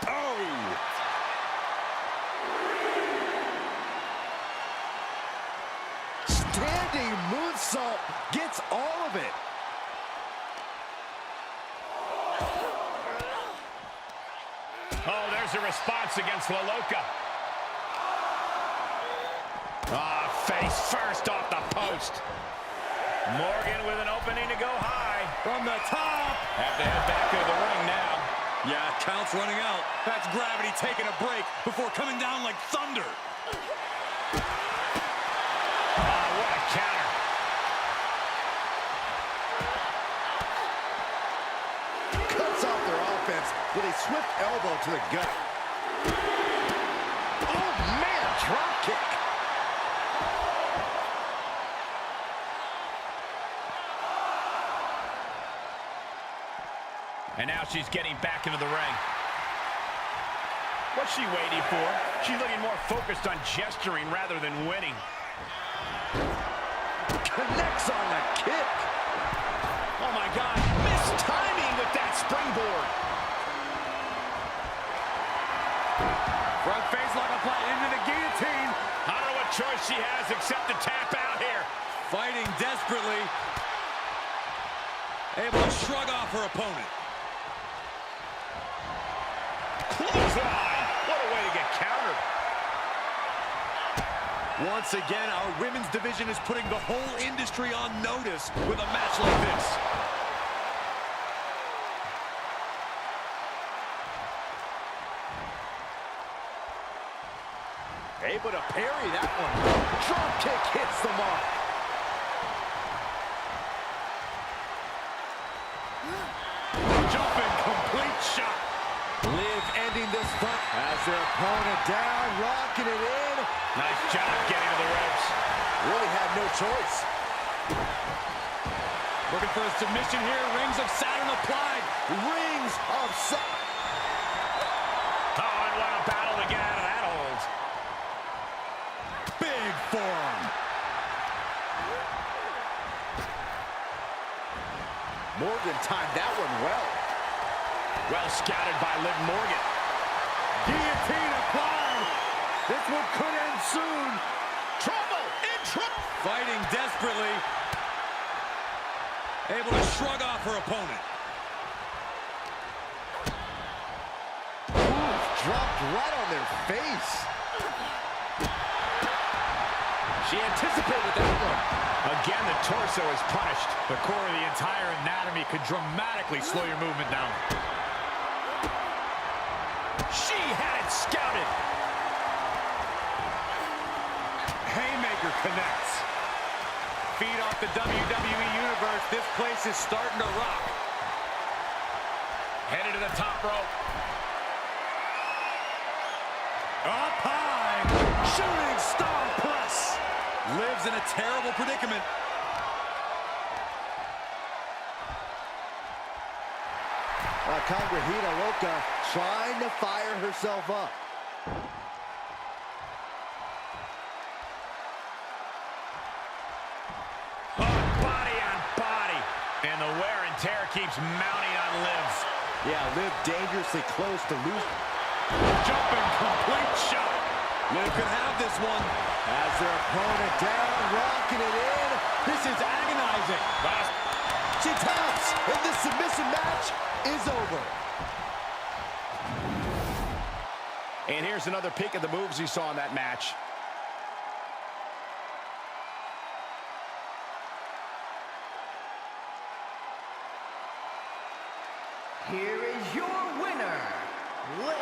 Oh! Standing moonsault gets all of it. Oh, there's a response against La Loca. Ah, face first off the post. Morgan with an opening to go high. From the top. Have to head back to the ring now. Yeah, count's running out. That's gravity taking a break before coming down like thunder. Ah, what a counter. Cuts off their offense with a swift elbow to the gut. Oh, man, drop kick. And now she's getting back into the ring. What's she waiting for? She's looking more focused on gesturing rather than winning. Connects on the kick. Oh my God, missed timing with that springboard. Front face lock applied into the guillotine. I don't know what choice she has except to tap out here. Fighting desperately. Able to shrug off her opponent. Clothesline. What a way to get countered. Once again, our women's division is putting the whole industry on notice with a match like this. Able to parry that one. Drop kick hits the mark. Jumping complete shot. Liv ending this fight. Has their opponent down, locking it in. Nice job getting to the ropes. Really had no choice. Looking for a submission here. Rings of Saturn applied. Rings of Saturn. Oh, and what a battle to get out of that hold. Big forearm. Morgan timed that one well. Well scouted by Liv Morgan. Guillotine applied. This one could end soon. Trouble in trouble. Fighting desperately. Able to shrug off her opponent. Ooh, dropped right on their face. She anticipated that one. Again, the torso is punished. The core of the entire anatomy could dramatically slow your movement down. She had it scouted. Haymaker Undertaker connects. Feed off the WWE Universe. This place is starting to rock. Headed to the top rope. Up high. Shooting star press. Liv's in a terrible predicament. Congrahita Loca trying to fire herself up. Body on body. And the wear and tear keeps mounting on Liv's. Yeah, Liv dangerously close to lose. Jumping complete shot. Liv could have this one. Has their opponent down, rocking it in. This is agonizing. She taps, and this submission match is over. And here's another peek at the moves you saw in that match. Here is your winner, Liv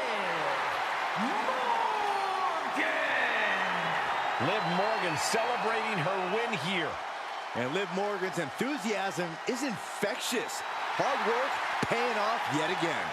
Morgan. Liv Morgan celebrating her win here. And Liv Morgan's enthusiasm is infectious. Hard work paying off yet again.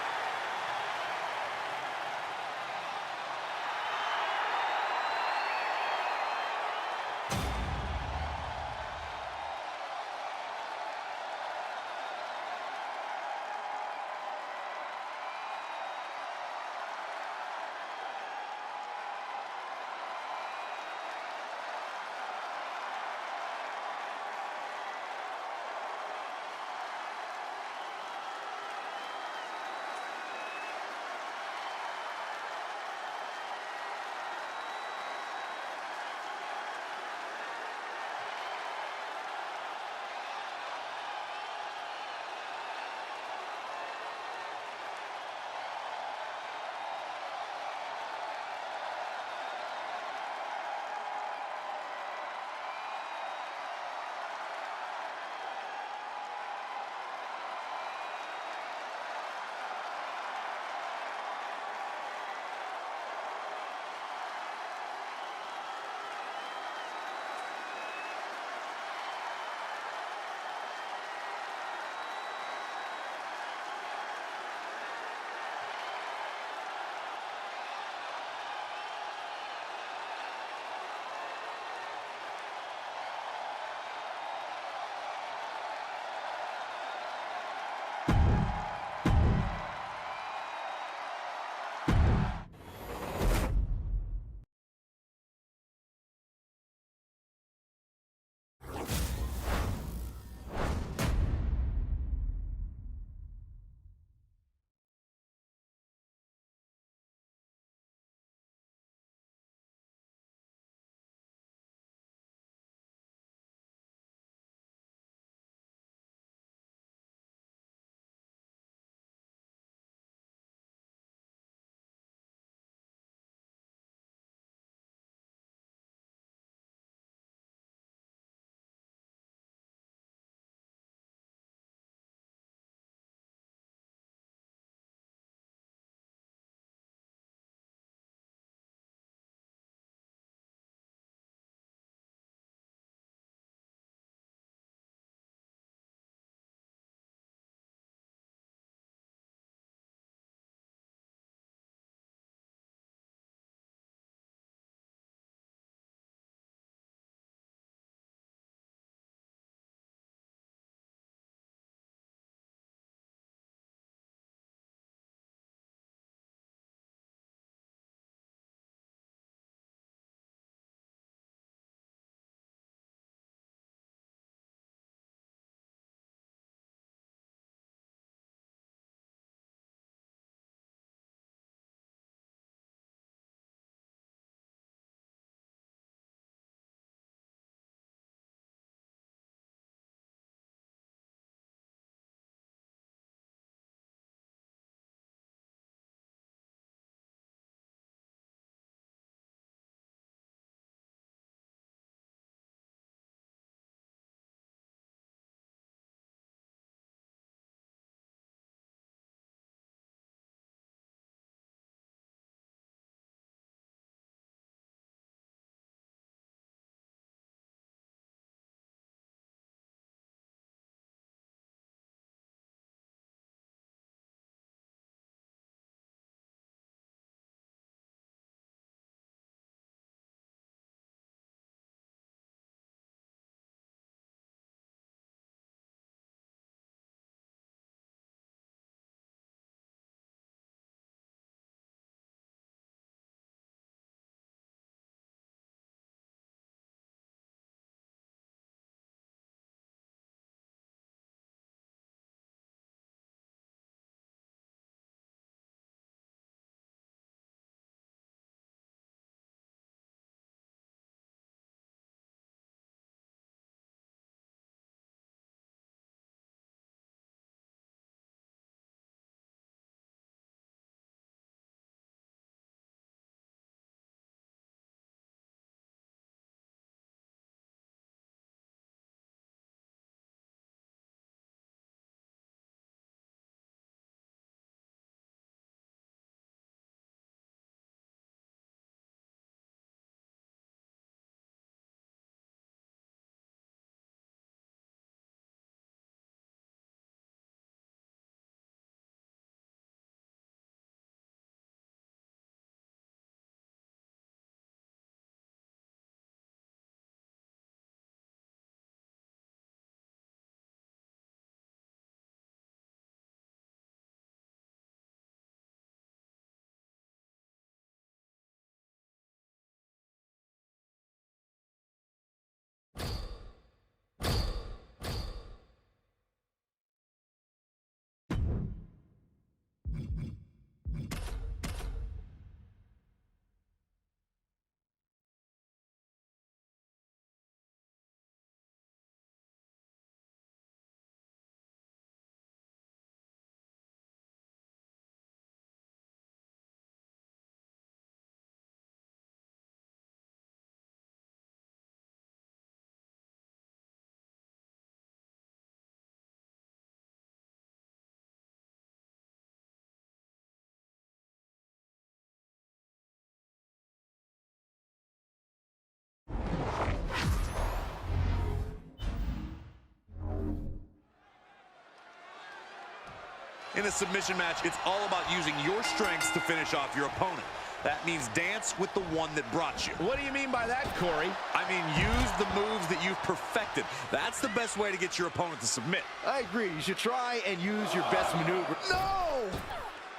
In a submission match, it's all about using your strengths to finish off your opponent. That means dance with the one that brought you. What do you mean by that, Corey? I mean, use the moves that you've perfected. That's the best way to get your opponent to submit. I agree. You should try and use your best maneuver. No!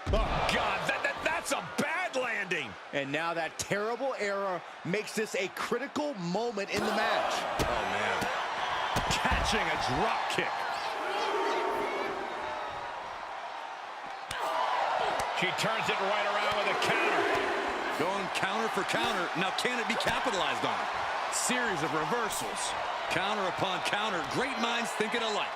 Oh, God, that's a bad landing. And now that terrible error makes this a critical moment in the match. Oh, man. Catching a drop kick. She turns it right around with a counter. Going counter for counter. Now, can it be capitalized on? Series of reversals. Counter upon counter. Great minds thinking alike.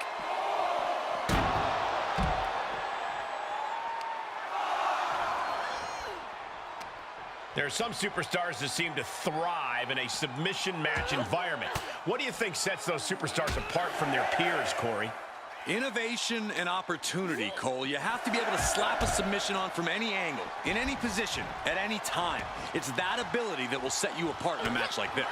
There are some superstars that seem to thrive in a submission match environment. What do you think sets those superstars apart from their peers, Corey? Innovation and opportunity, Cole. You have to be able to slap a submission on from any angle, in any position, at any time. It's that ability that will set you apart in a match like this.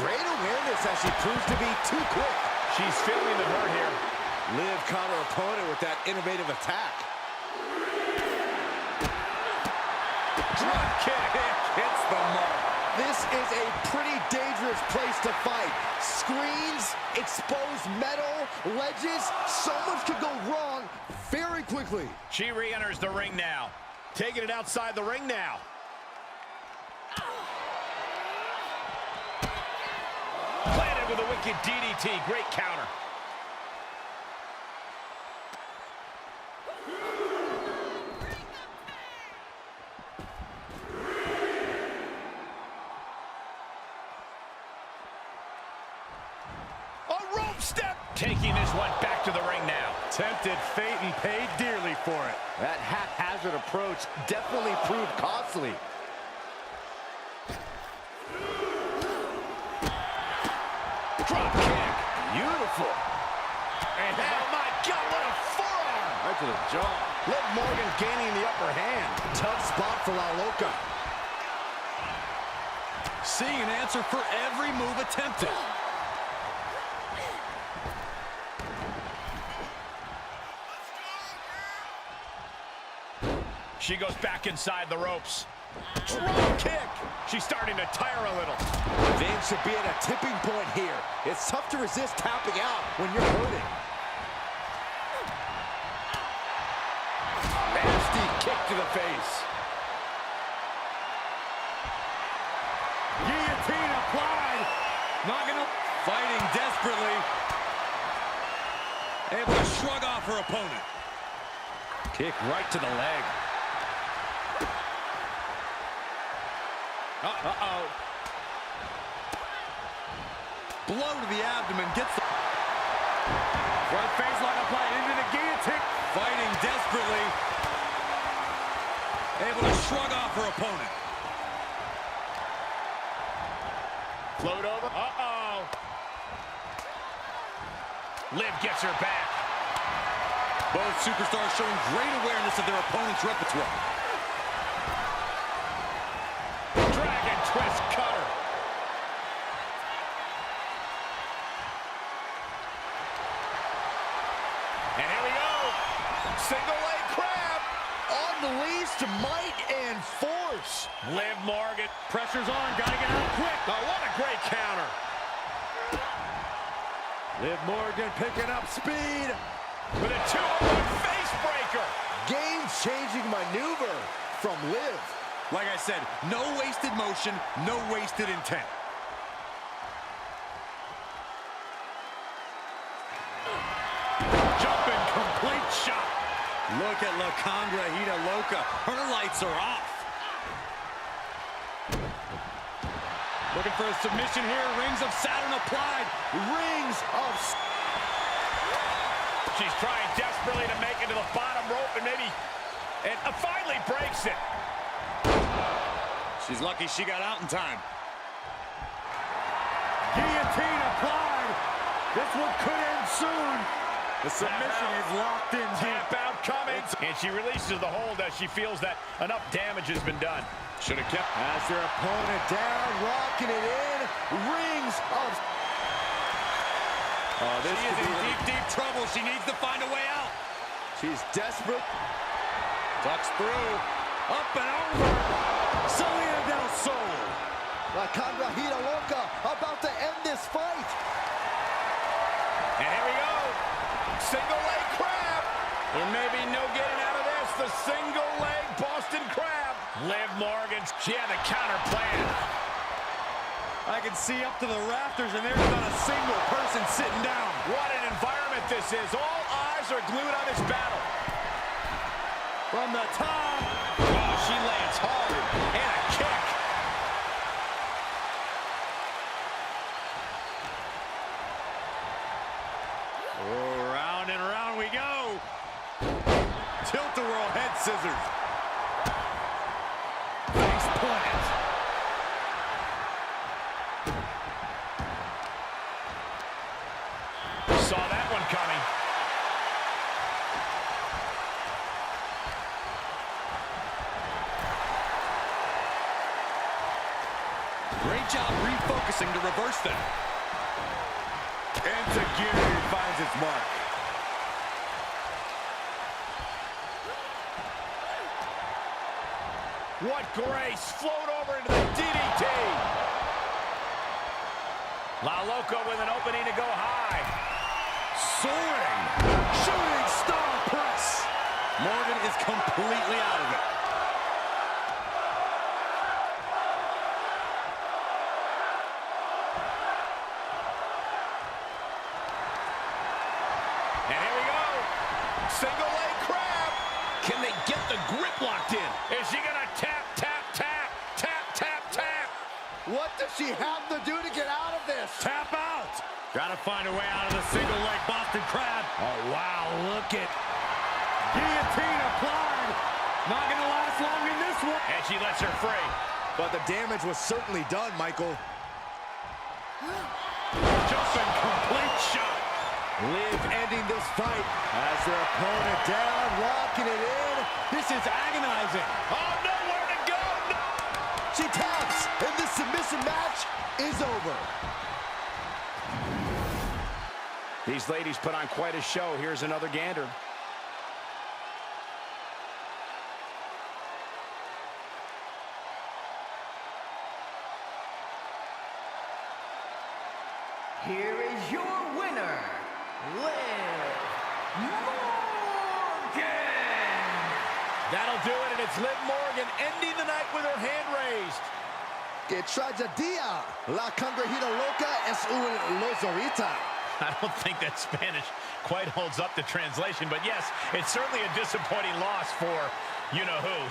Great awareness as she proves to be too quick. She's feeling the hurt here. Liv caught her opponent with that innovative attack. Drop kick. Hits the mark. This is a pretty dangerous place to fight. Screens, exposed metal, ledges. So much could go wrong very quickly. She re-enters the ring now. Taking it outside the ring now. Planted with a wicked DDT. Great counter. Step, taking this one back to the ring now. Tempted fate and paid dearly for it. That haphazard approach definitely proved costly. Drop kick. Beautiful. And oh my God, what a forearm. Right to the jaw. Liv Morgan gaining the upper hand. Tough spot for La Loca. Seeing an answer for every move attempted. She goes back inside the ropes. Drop kick. She's starting to tire a little. Things should be at a tipping point here. It's tough to resist tapping out when you're hurting. Nasty kick to the face. Guillotine applied. Not gonna... Fighting desperately. Able to shrug off her opponent. Kick right to the leg. Uh-oh. Blow to the abdomen. Gets the... Front face lock applied into the guillotine. Fighting desperately. Able to shrug off her opponent. Float over. Uh-oh. Liv gets her back. Both superstars showing great awareness of their opponent's repertoire. Dragon twist cutter. And here we go. Single leg crab. Unleashed might and force. Liv Morgan. Pressure's on. Gotta get out quick. Oh, what a great counter. Liv Morgan picking up speed. With a 2-on-1 face breaker. Game-changing maneuver from Liv. Like I said, no wasted motion, no wasted intent. Jumping complete shot. Look at La Congrejita Loca. Her lights are off. Looking for a submission here. Rings of Saturn applied. Rings of... She's trying desperately to make it to the bottom rope and maybe... And finally breaks it. She's lucky she got out in time. Guillotine applied. This one could end soon. The submission is locked in deep. Tap out coming. And she releases the hold as she feels that enough damage has been done. Should have kept... Has their opponent down, locking it in. Rings of... She is in deep, deep trouble. She needs to find a way out. She's desperate. Ducks through. Up and over. Salida del Sol. La Cangrejita Loca about to end this fight. And here we go. Single leg crab. There may be no getting out of this. The single leg Boston crab. Liv Morgan, she had the counter plan. I can see up to the rafters, and there's not a single person sitting down. What an environment this is. All eyes are glued on this battle. From the top. Oh, she lands hard. And a kick. Oh, round and round we go. Tilt-a-whirl head scissors. Face plant. Saw that one coming. Great job refocusing to reverse that. Enzuigiri finds its mark. What grace. Float over into the DDT. La Loca with an opening to go high. Soaring. Shooting star press. Morgan is completely out of it. And here we go. Single leg crab. Can they get the grip locked in? Is she gonna tap, tap, tap, tap, tap, tap? What does she have to do to get out of this? Tap out. Gotta find a way out of the single leg Boston crab. Oh, wow, look at guillotine applied. Not gonna last long in this one. And she lets her free. But the damage was certainly done, Michael. Jumping complete shot. Liv ending this fight as their opponent down, locking it in. This is agonizing. Oh, nowhere to go. No. She taps, and this submission match is over. These ladies put on quite a show. Here's another gander. Here is your winner, Liv Morgan. That'll do it, and it's Liv Morgan ending the night with her hand raised. Que tragedia. La Cangrejita Loca es un lozorita. I don't think that Spanish quite holds up to translation, but yes, it's certainly a disappointing loss for you-know-who.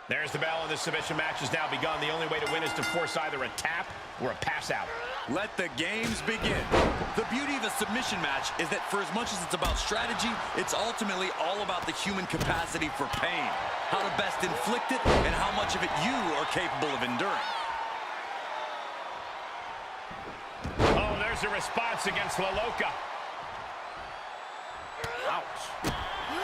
There's the bell, and the submission match has now begun. The only way to win is to force either a tap or a pass out. Let the games begin. The beauty of a submission match is that for as much as it's about strategy, it's ultimately all about the human capacity for pain. How to best inflict it and how much of it you are capable of enduring. Oh, there's a response against La Loca. Ouch.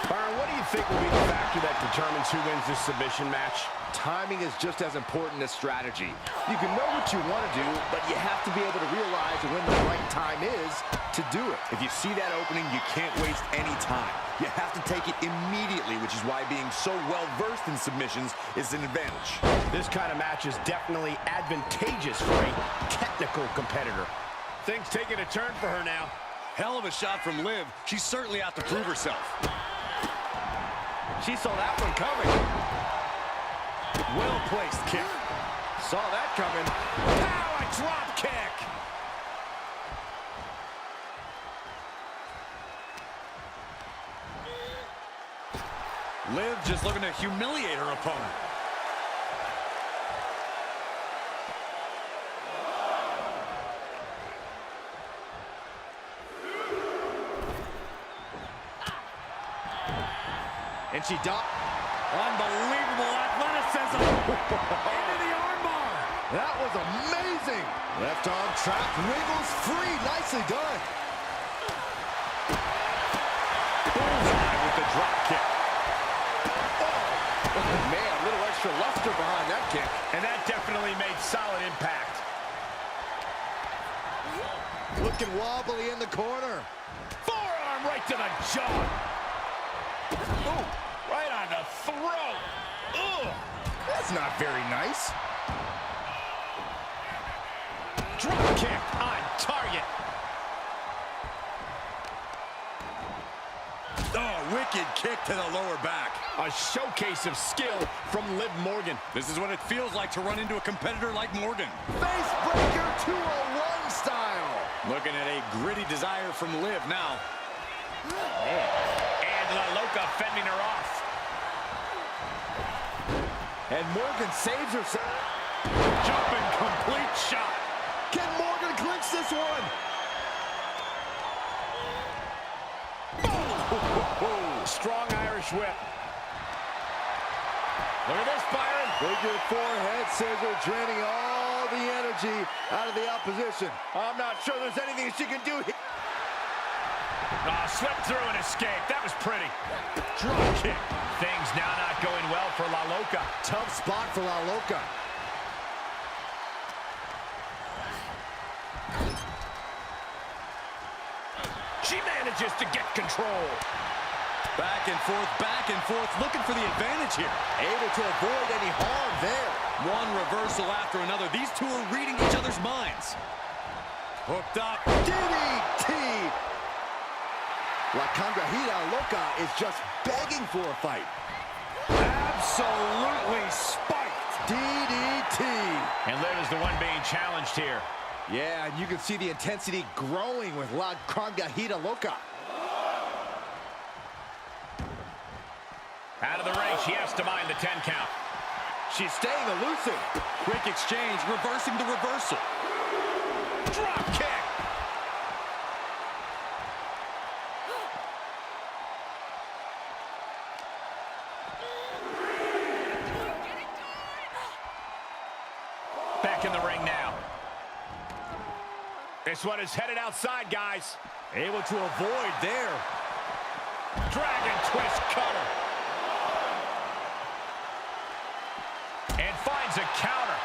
Byron, what do you think will be the factor that determines who wins this submission match? Timing is just as important as strategy. You can know what you want to do, but you have to be able to realize when the right time is to do it. If you see that opening, you can't waste any time. You have to take it immediately, which is why being so well-versed in submissions is an advantage. This kind of match is definitely advantageous for a technical competitor. Things taking a turn for her now. Hell of a shot from Liv. She's certainly out to prove herself. She saw that one coming. Well-placed kick. Saw that coming. Power drop kick. Liv just looking to humiliate her opponent. And she ducked. Unbelievable athleticism. Into the armbar. That was amazing. Left arm trapped, wiggles free. Nicely done. Bullseye with the drop kick. Oh, man, a little extra luster behind that kick. And that definitely made solid impact. Looking wobbly in the corner. Forearm right to the jaw. Ooh, right on the throat. Ugh. That's not very nice. Drop kick on target. Oh, wicked kick to the lower back. A showcase of skill from Liv Morgan. This is what it feels like to run into a competitor like Morgan. Face breaker 201 style. Looking at a gritty desire from Liv now. And La Loca fending her off. And Morgan saves herself. Jumping complete shot. Can Morgan clinch this one? Strong Irish whip. Look at this, Byron. Figure four head scissor, draining all the energy out of the opposition. I'm not sure there's anything she can do here. Oh, swept through and escaped. That was pretty. Drop kick. Things now not going well for La Loca. Tough spot for La Loca. She manages to get control. Back and forth, looking for the advantage here. Able to avoid any harm there. One reversal after another. These two are reading each other's minds. Hooked up. DDT. La Congregida Loca is just begging for a fight. Absolutely spiked. DDT. And Liv is the one being challenged here. Yeah, and you can see the intensity growing with La Congregida Loca. Out of the ring, she has to mind the 10 count. She's staying elusive. Quick exchange, reversing the reversal. Drop kick. Back in the ring now. This one is headed outside, guys. Able to avoid there. Dragon twist cutter. And finds a counter.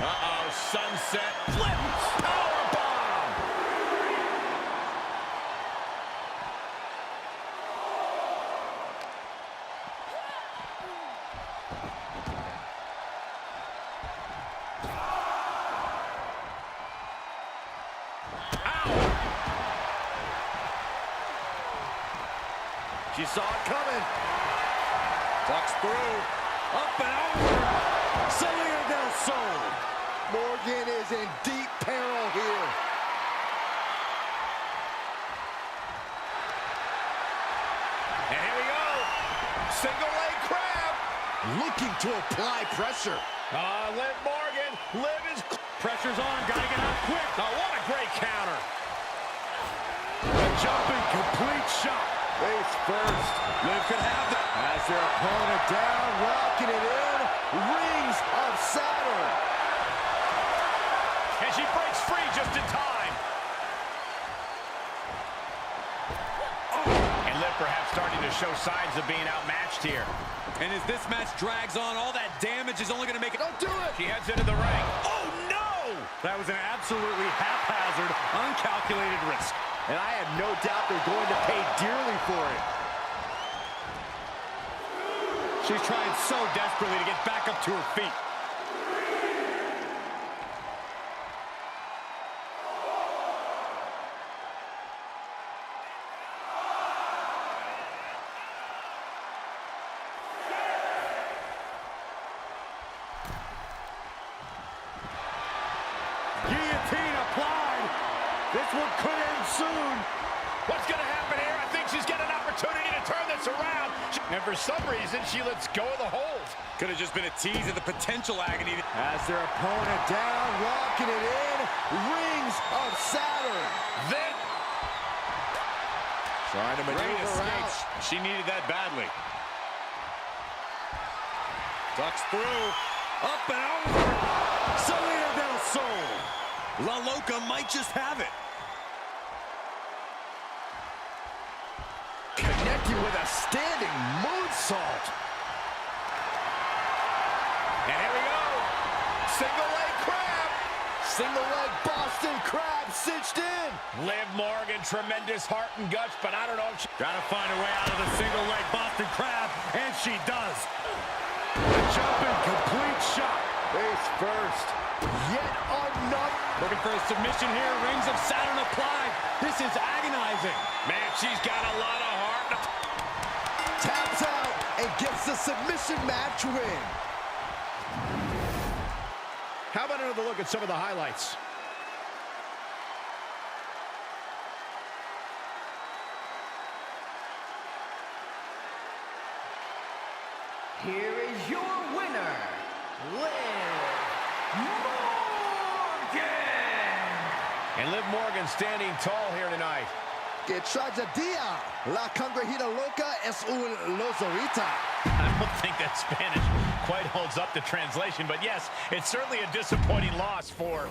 Uh-oh, sunset flip. Powerbomb. She saw it coming. Ducks through. Up and over. Salida del Sol. Morgan is in deep peril here. Single leg crab. Looking to apply pressure. Liv Morgan. Liv is... Pressure's on, gotta get out quick. Oh, what a great counter. A jumping complete shot. Face first. Liv could have that. Has their opponent down, rocking it in. Rings of Saturn. And she breaks free just in time. And Liv perhaps starting to show signs of being outmatched here. And as this match drags on, all that damage is only going to make it... Don't do it. She heads into the ring. Oh, no! That was an absolutely haphazard, uncalculated risk. And I have no doubt they're going to pay dearly for it. She's trying so desperately to get back up to her feet. Guillotine applied. This one could end soon. What's going to happen here? I think she's got an opportunity to turn this around. And for some reason, she lets go of the hold. Could have just been a tease of the potential agony. Has their opponent down, locking it in. Rings of Saturn. Then, Trying to Great maneuver escape. out. She needed that badly. Ducks through. Up and over. Salida del Sol. La Loca might just have it. Connecting with a standing moonsault. and here we go. Single leg crab. Single leg Boston Crab cinched in. Liv Morgan, tremendous heart and guts, but I don't know if she... Gotta find a way out of the single leg Boston Crab, and she does. The jumping complete shot. Face first. Yet another. Looking for a submission here. Rings of Saturn applied. This is agonizing. Man, she's got a lot of heart. Taps out and gets the submission match win. How about another look at some of the highlights? Here is your winner, Liv Morgan! And Liv Morgan standing tall here tonight. Que tragedia. La cangrejíta loca es un lozorita. I don't think that Spanish quite holds up to translation, but yes, it's certainly a disappointing loss for...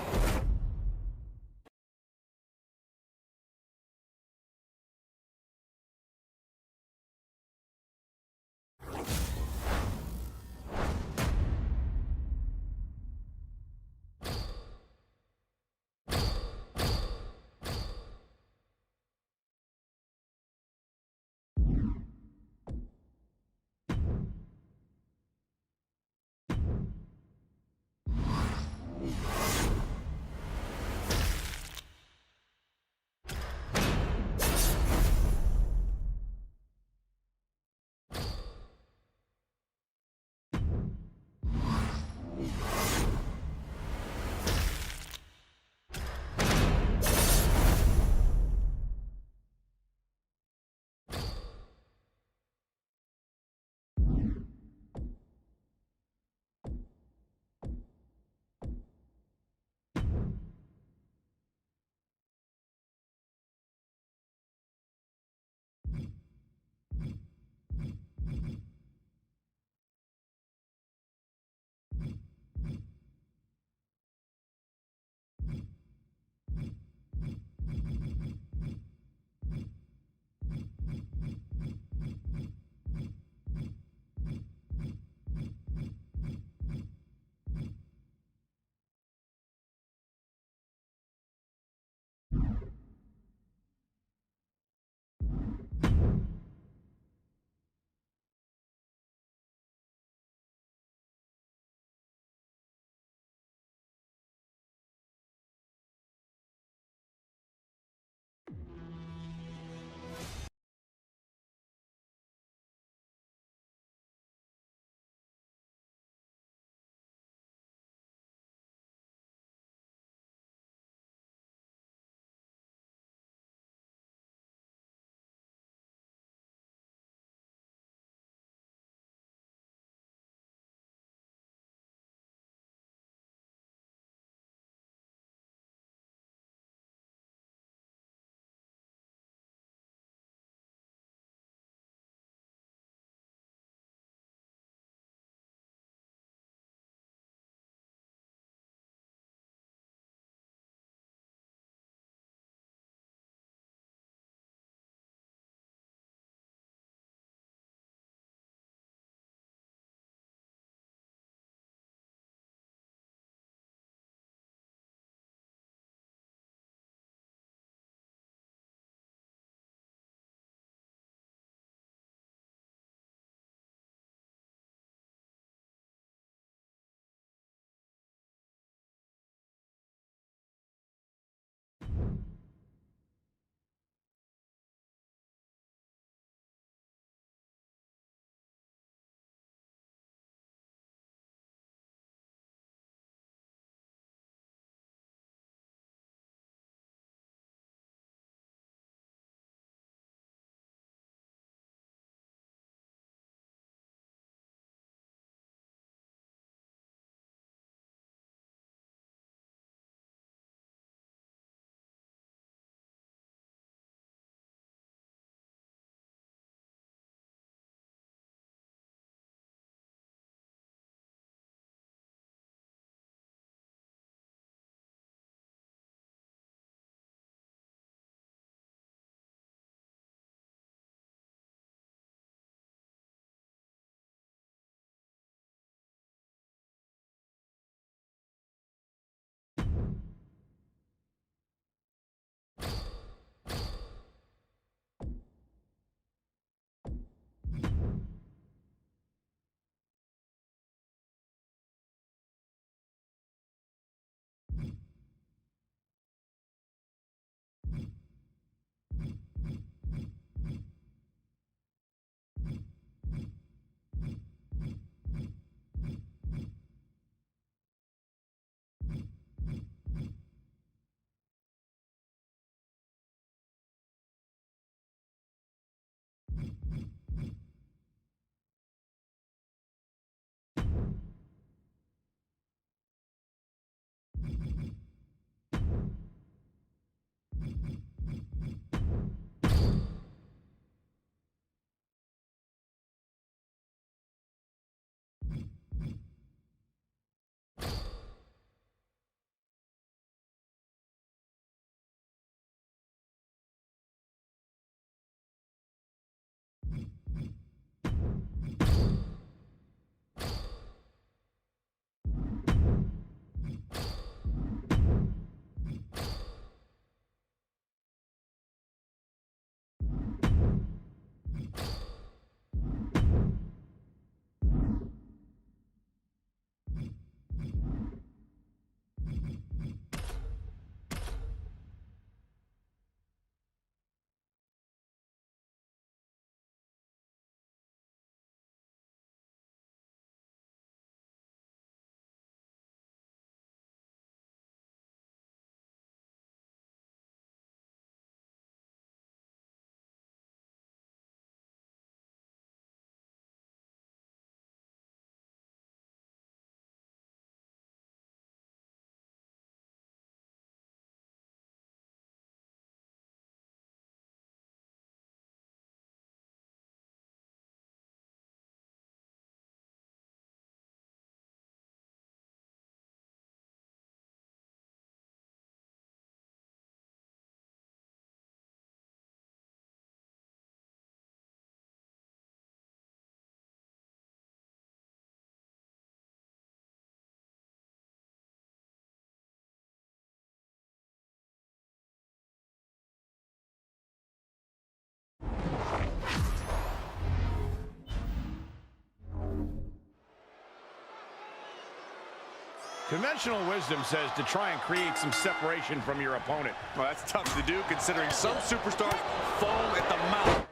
Conventional wisdom says to try and create some separation from your opponent. Well, that's tough to do considering some superstars foam at the mouth.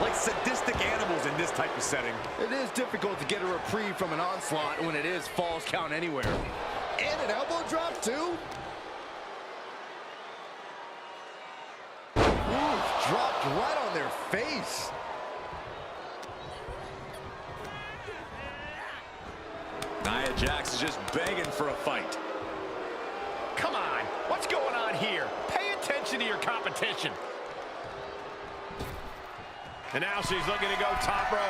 Like sadistic animals in this type of setting. It is difficult to get a reprieve from an onslaught when it is falls count anywhere. And an elbow drop, too. Ooh, dropped right on their face. Nia Jax is just begging for a fight. Come on, what's going on here? Pay attention to your competition. And now she's looking to go top rope.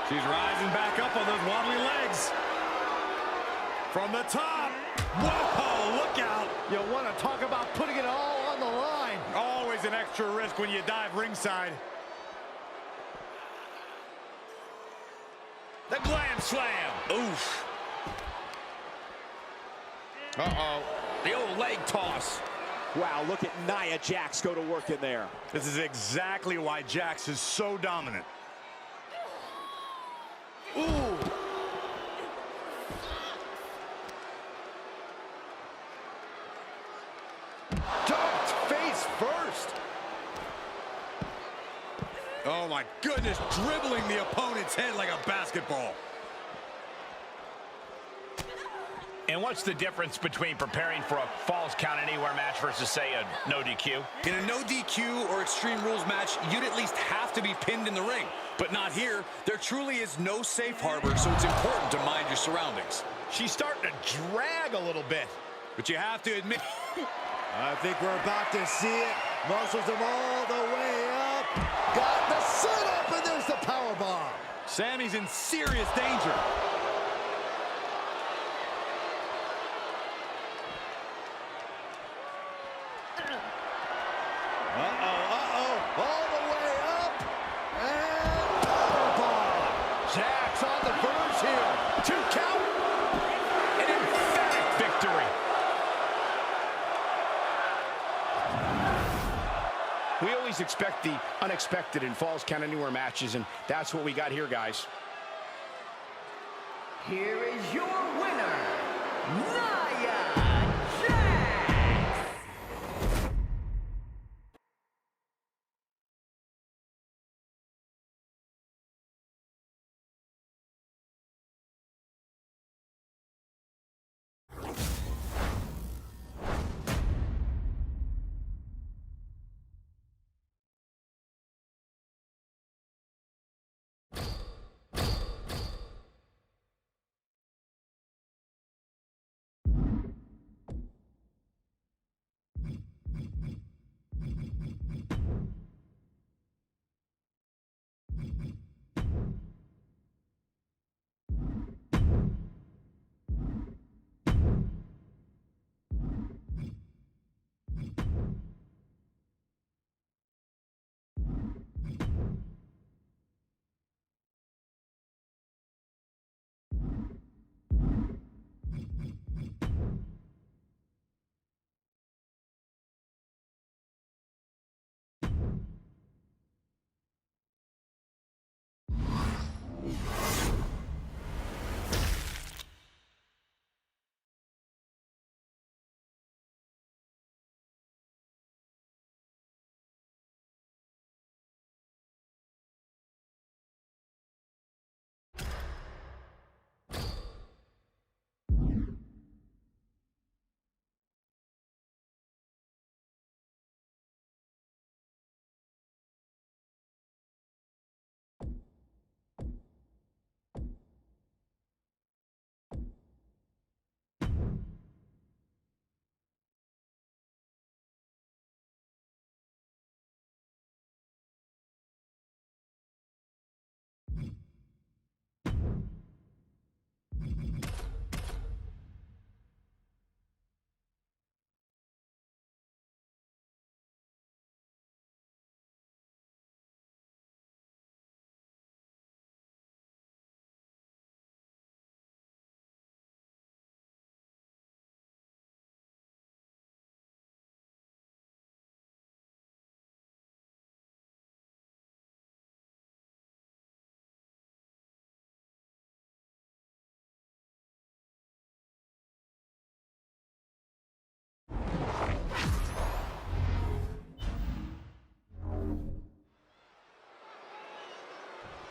She's rising back up on those wobbly legs. From the top. Whoa, look out. You want to talk about putting it all on the line. Always an extra risk when you dive ringside. The glam slam. Oof. Uh-oh. The old leg toss. Wow, look at Nia Jax go to work in there. This is exactly why Jax is so dominant. Ooh. Dumped face first. Oh my goodness, dribbling the opponent's head like a basketball. And what's the difference between preparing for a Falls Count Anywhere match versus, say, a no DQ? In a no DQ or Extreme Rules match, you'd at least have to be pinned in the ring. But not here. There truly is no safe harbor, so it's important to mind your surroundings. She's starting to drag a little bit. But you have to admit... I think we're about to see it. Muscles them all the way up. Got the setup, and there's the powerbomb. Sammy's in serious danger. All the way up. And powerbomb. Jax on the verge here. 2 count. An emphatic victory. We always expect the unexpected in Falls Count Anywhere matches, and that's what we got here, guys. Here is your winner, Nia Jax.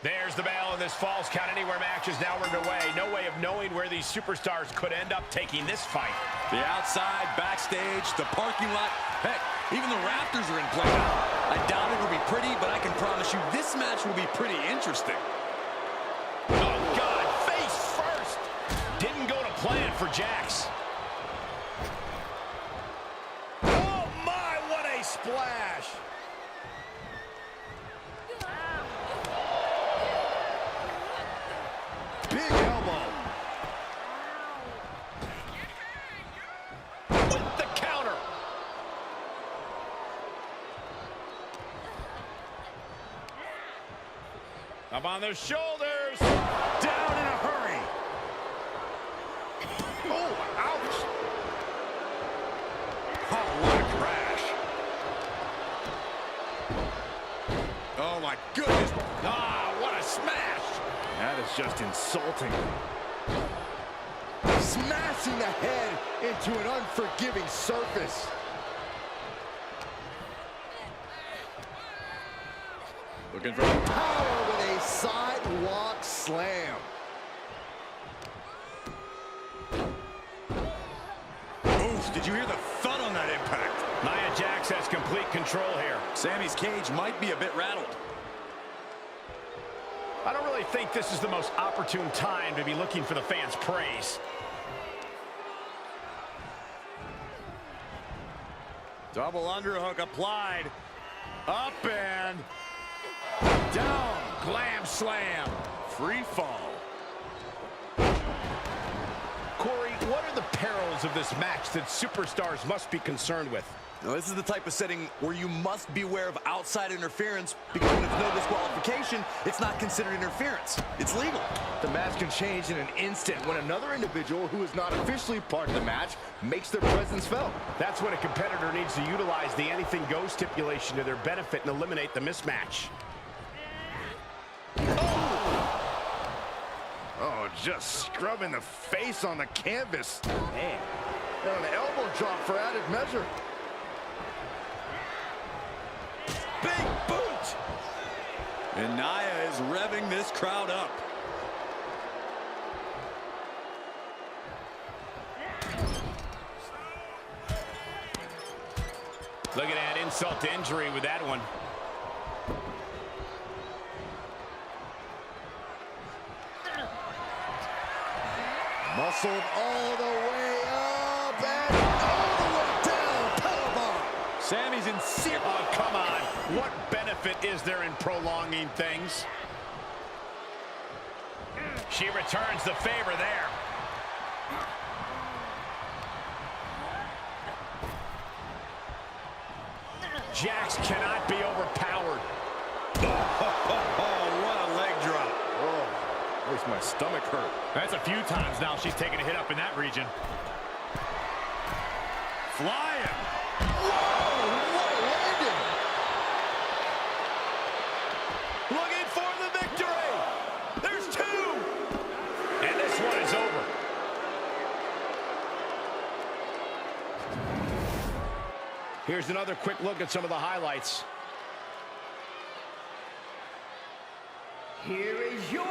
There's the bell, and this Falls Count Anywhere match is now underway. No way of knowing where these superstars could end up taking this fight. The outside, backstage, the parking lot. Heck, even the Raptors are in play now. I doubt it will be pretty, but I can promise you this match will be pretty interesting. Oh, God, face first. Didn't go to plan for Jax. Oh, my, what a splash. Big elbow. With the counter. Up on their shoulders. Down in a hurry. Oh, ouch. Oh, what a crash. Oh, my goodness. Ah, what a smash. That is just insulting. Smashing the head into an unforgiving surface. Looking for Power with a sidewalk slam. Oof, did you hear the thud on that impact? Nia Jax has complete control here. Sammy's cage might be a bit rattled. I don't really think this is the most opportune time to be looking for the fans' praise. Double underhook applied. Up and down. Glam slam. Free fall. Corey, what are the perils of this match that superstars must be concerned with? Now, this is the type of setting where you must beware of outside interference, because when it's no disqualification, it's not considered interference. It's legal. The match can change in an instant when another individual who is not officially part of the match makes their presence felt. That's when a competitor needs to utilize the anything goes stipulation to their benefit and eliminate the mismatch. Oh, just scrubbing the face on the canvas. Man. And an elbow drop for added measure. Big boot! And Nia is revving this crowd up. Look at that insult to injury with that one. Muscled all the way up and all the way down. Powerbomb. Sammy's in serious. Oh, come on. What benefit is there in prolonging things? She returns the favor there. Jax cannot be overpowered. Oh, what a leg drop. Oh, makes my stomach hurt. That's a few times now she's taken a hit up in that region. Flying. Whoa, what a landing. Looking for the victory. There's two. And this one is over. Here's another quick look at some of the highlights. Here is your